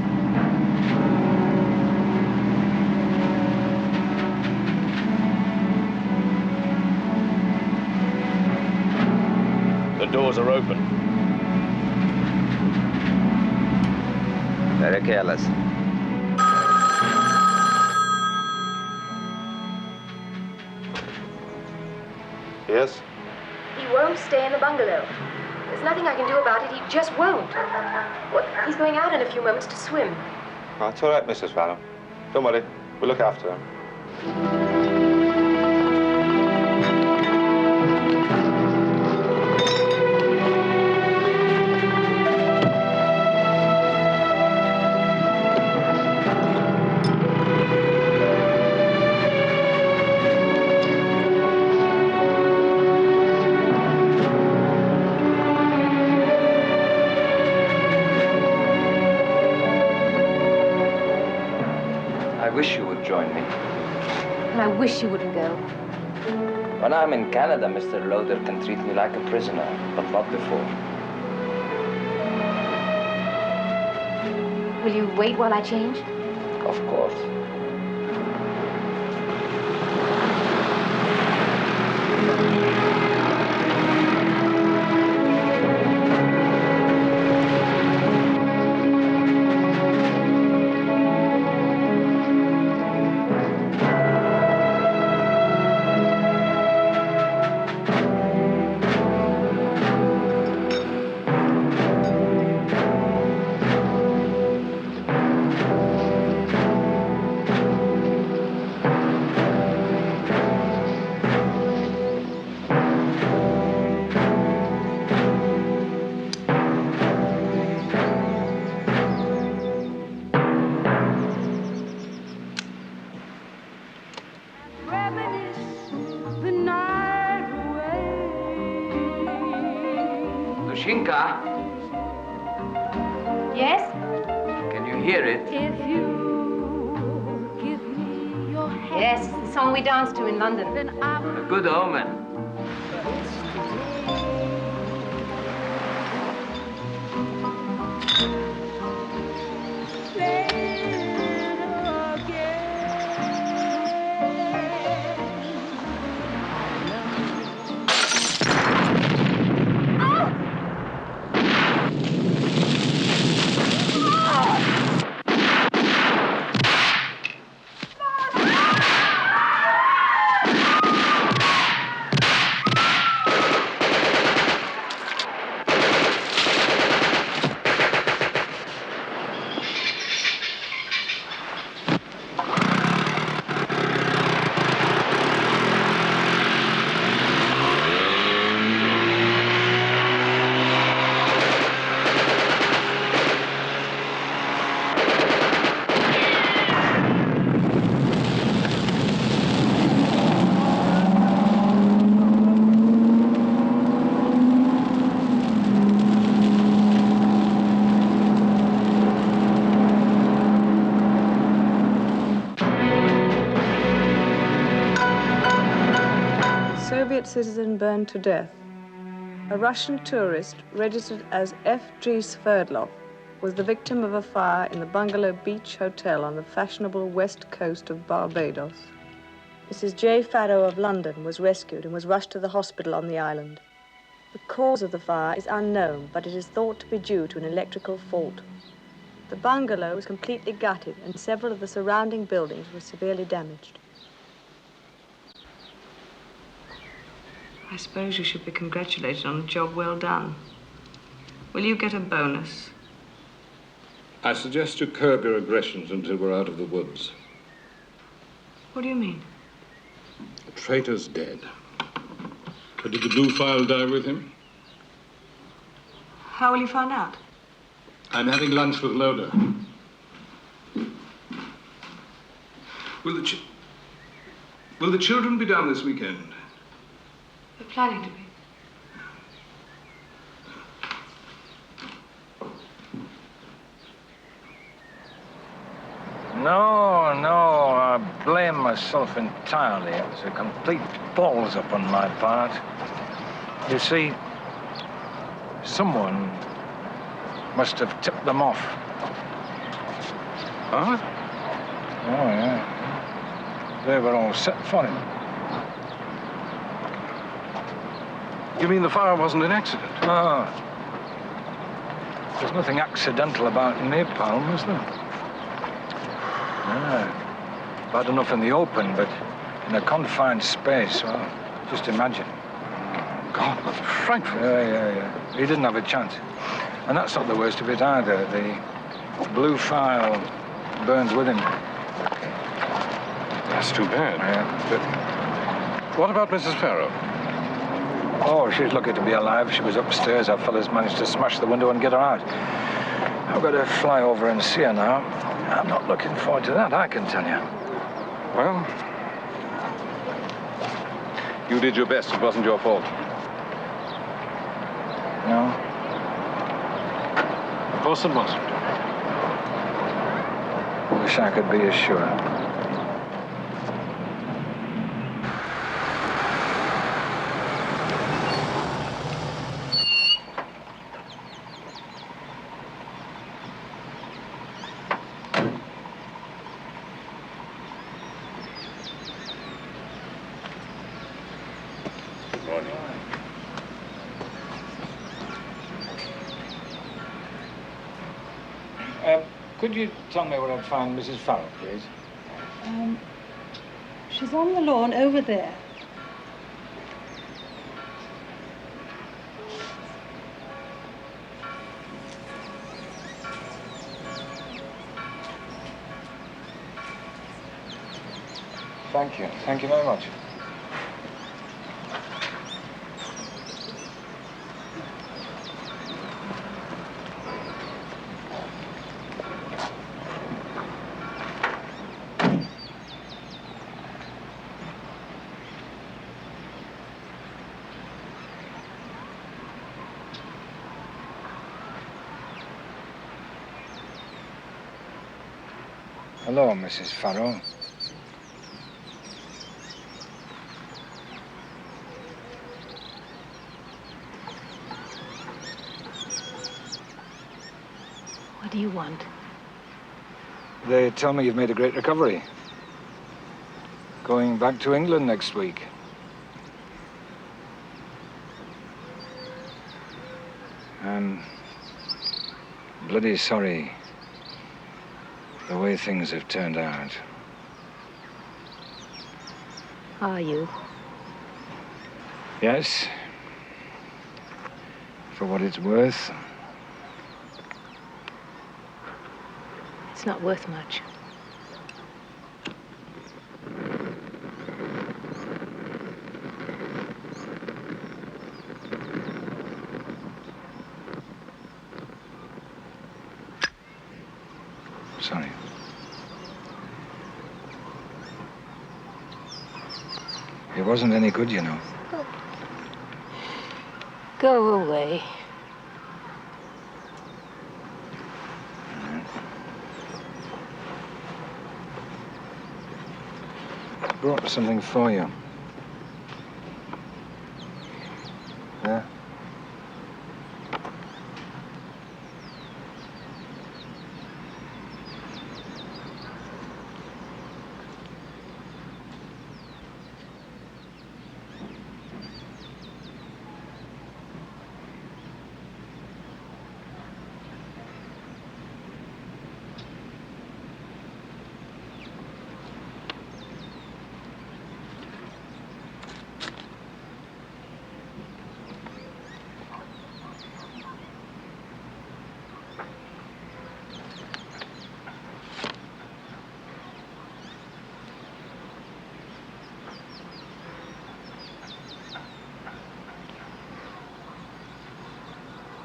The doors are open. Very careless. Yes? He won't stay in the bungalow. There's nothing I can do about it. He just won't. Well, he's going out in a few moments to swim. Oh, it's all right, Mrs. Farrow. Don't worry. We'll look after him. I wish you would join me. And I wish you wouldn't go. When I'm in Canada, Mr. Loder can treat me like a prisoner, but not before. Will you wait while I change? Of course. Lushinka, Yes? can you hear it? If you give me your hand. Yes, the song we danced to in London. Then A good omen. Soviet citizen burned to death. A Russian tourist registered as F.G. Sverdlov was the victim of a fire in the Bungalow Beach Hotel on the fashionable west coast of Barbados. Mrs. J. Farrow of London was rescued and was rushed to the hospital on the island. The cause of the fire is unknown, but it is thought to be due to an electrical fault. The bungalow was completely gutted and several of the surrounding buildings were severely damaged. I suppose you should be congratulated on a job well done. Will you get a bonus? I suggest you curb your aggressions until we're out of the woods. What do you mean? The traitor's dead. But did the blue file die with him? How will you find out? I'm having lunch with Loda. Will the children be down this weekend? We're planning to be. No, I blame myself entirely. It was a complete balls up on my part. You see, someone must have tipped them off. Huh? Oh, yeah. They were all set for him. You mean the fire wasn't an accident? No. There's nothing accidental about napalm, is there? Yeah. Bad enough in the open, but in a confined space, well, just imagine. God, that's frightful. Yeah. He didn't have a chance. And that's not the worst of it either. The blue file burns with him. That's too bad. Yeah, but... What about Mrs. Farrow? Oh, she's lucky to be alive. She was upstairs. Our fellas managed to smash the window and get her out. I've got to fly over and see her now. I'm not looking forward to that, I can tell you. Well, you did your best. It wasn't your fault. No? Of course it wasn't. Wish I could be as sure. Could you tell me where I'd find Mrs. Farrell, please? She's on the lawn over there. Thank you. Thank you very much. Hello, Mrs. Farrell. What do you want? They tell me you've made a great recovery. Going back to England next week. I'm bloody sorry the way things have turned out. Are you? Yes. For what it's worth. It's not worth much. Sorry. It wasn't any good, you know. Go away. I brought something for you. Yeah?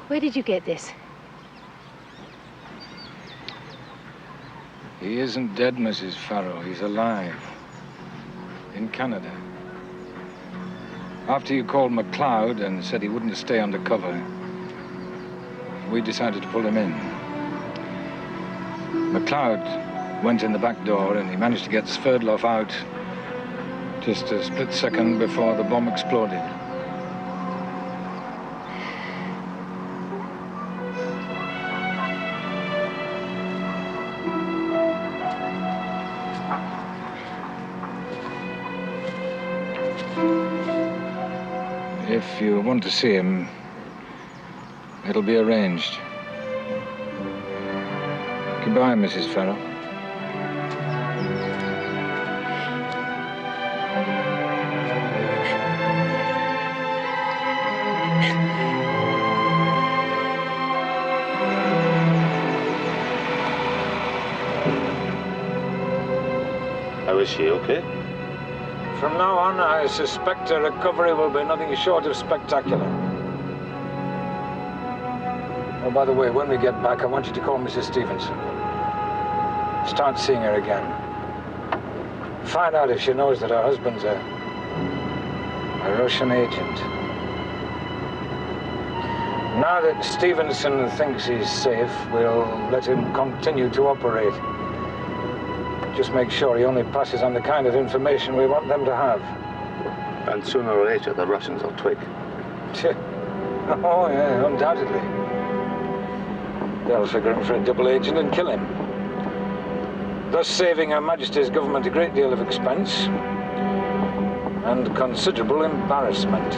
Where did you get this? He isn't dead, Mrs. Farrow. He's alive. In Canada. After you called McLeod and said he wouldn't stay undercover, we decided to pull him in. McLeod went in the back door and he managed to get Sverdlov out just a split second before the bomb exploded. If you want to see him, it'll be arranged. Goodbye, Mrs. Farrell. How is she, okay? From now on, I suspect her recovery will be nothing short of spectacular. Oh, by the way, when we get back, I want you to call Mrs. Stevenson. Start seeing her again. Find out if she knows that her husband's a Russian agent. Now that Stevenson thinks he's safe, we'll let him continue to operate. Just make sure he only passes on the kind of information we want them to have. And sooner or later, the Russians will twig. Oh, yeah, undoubtedly. They'll figure him for a double agent and kill him. Thus saving Her Majesty's government a great deal of expense and considerable embarrassment.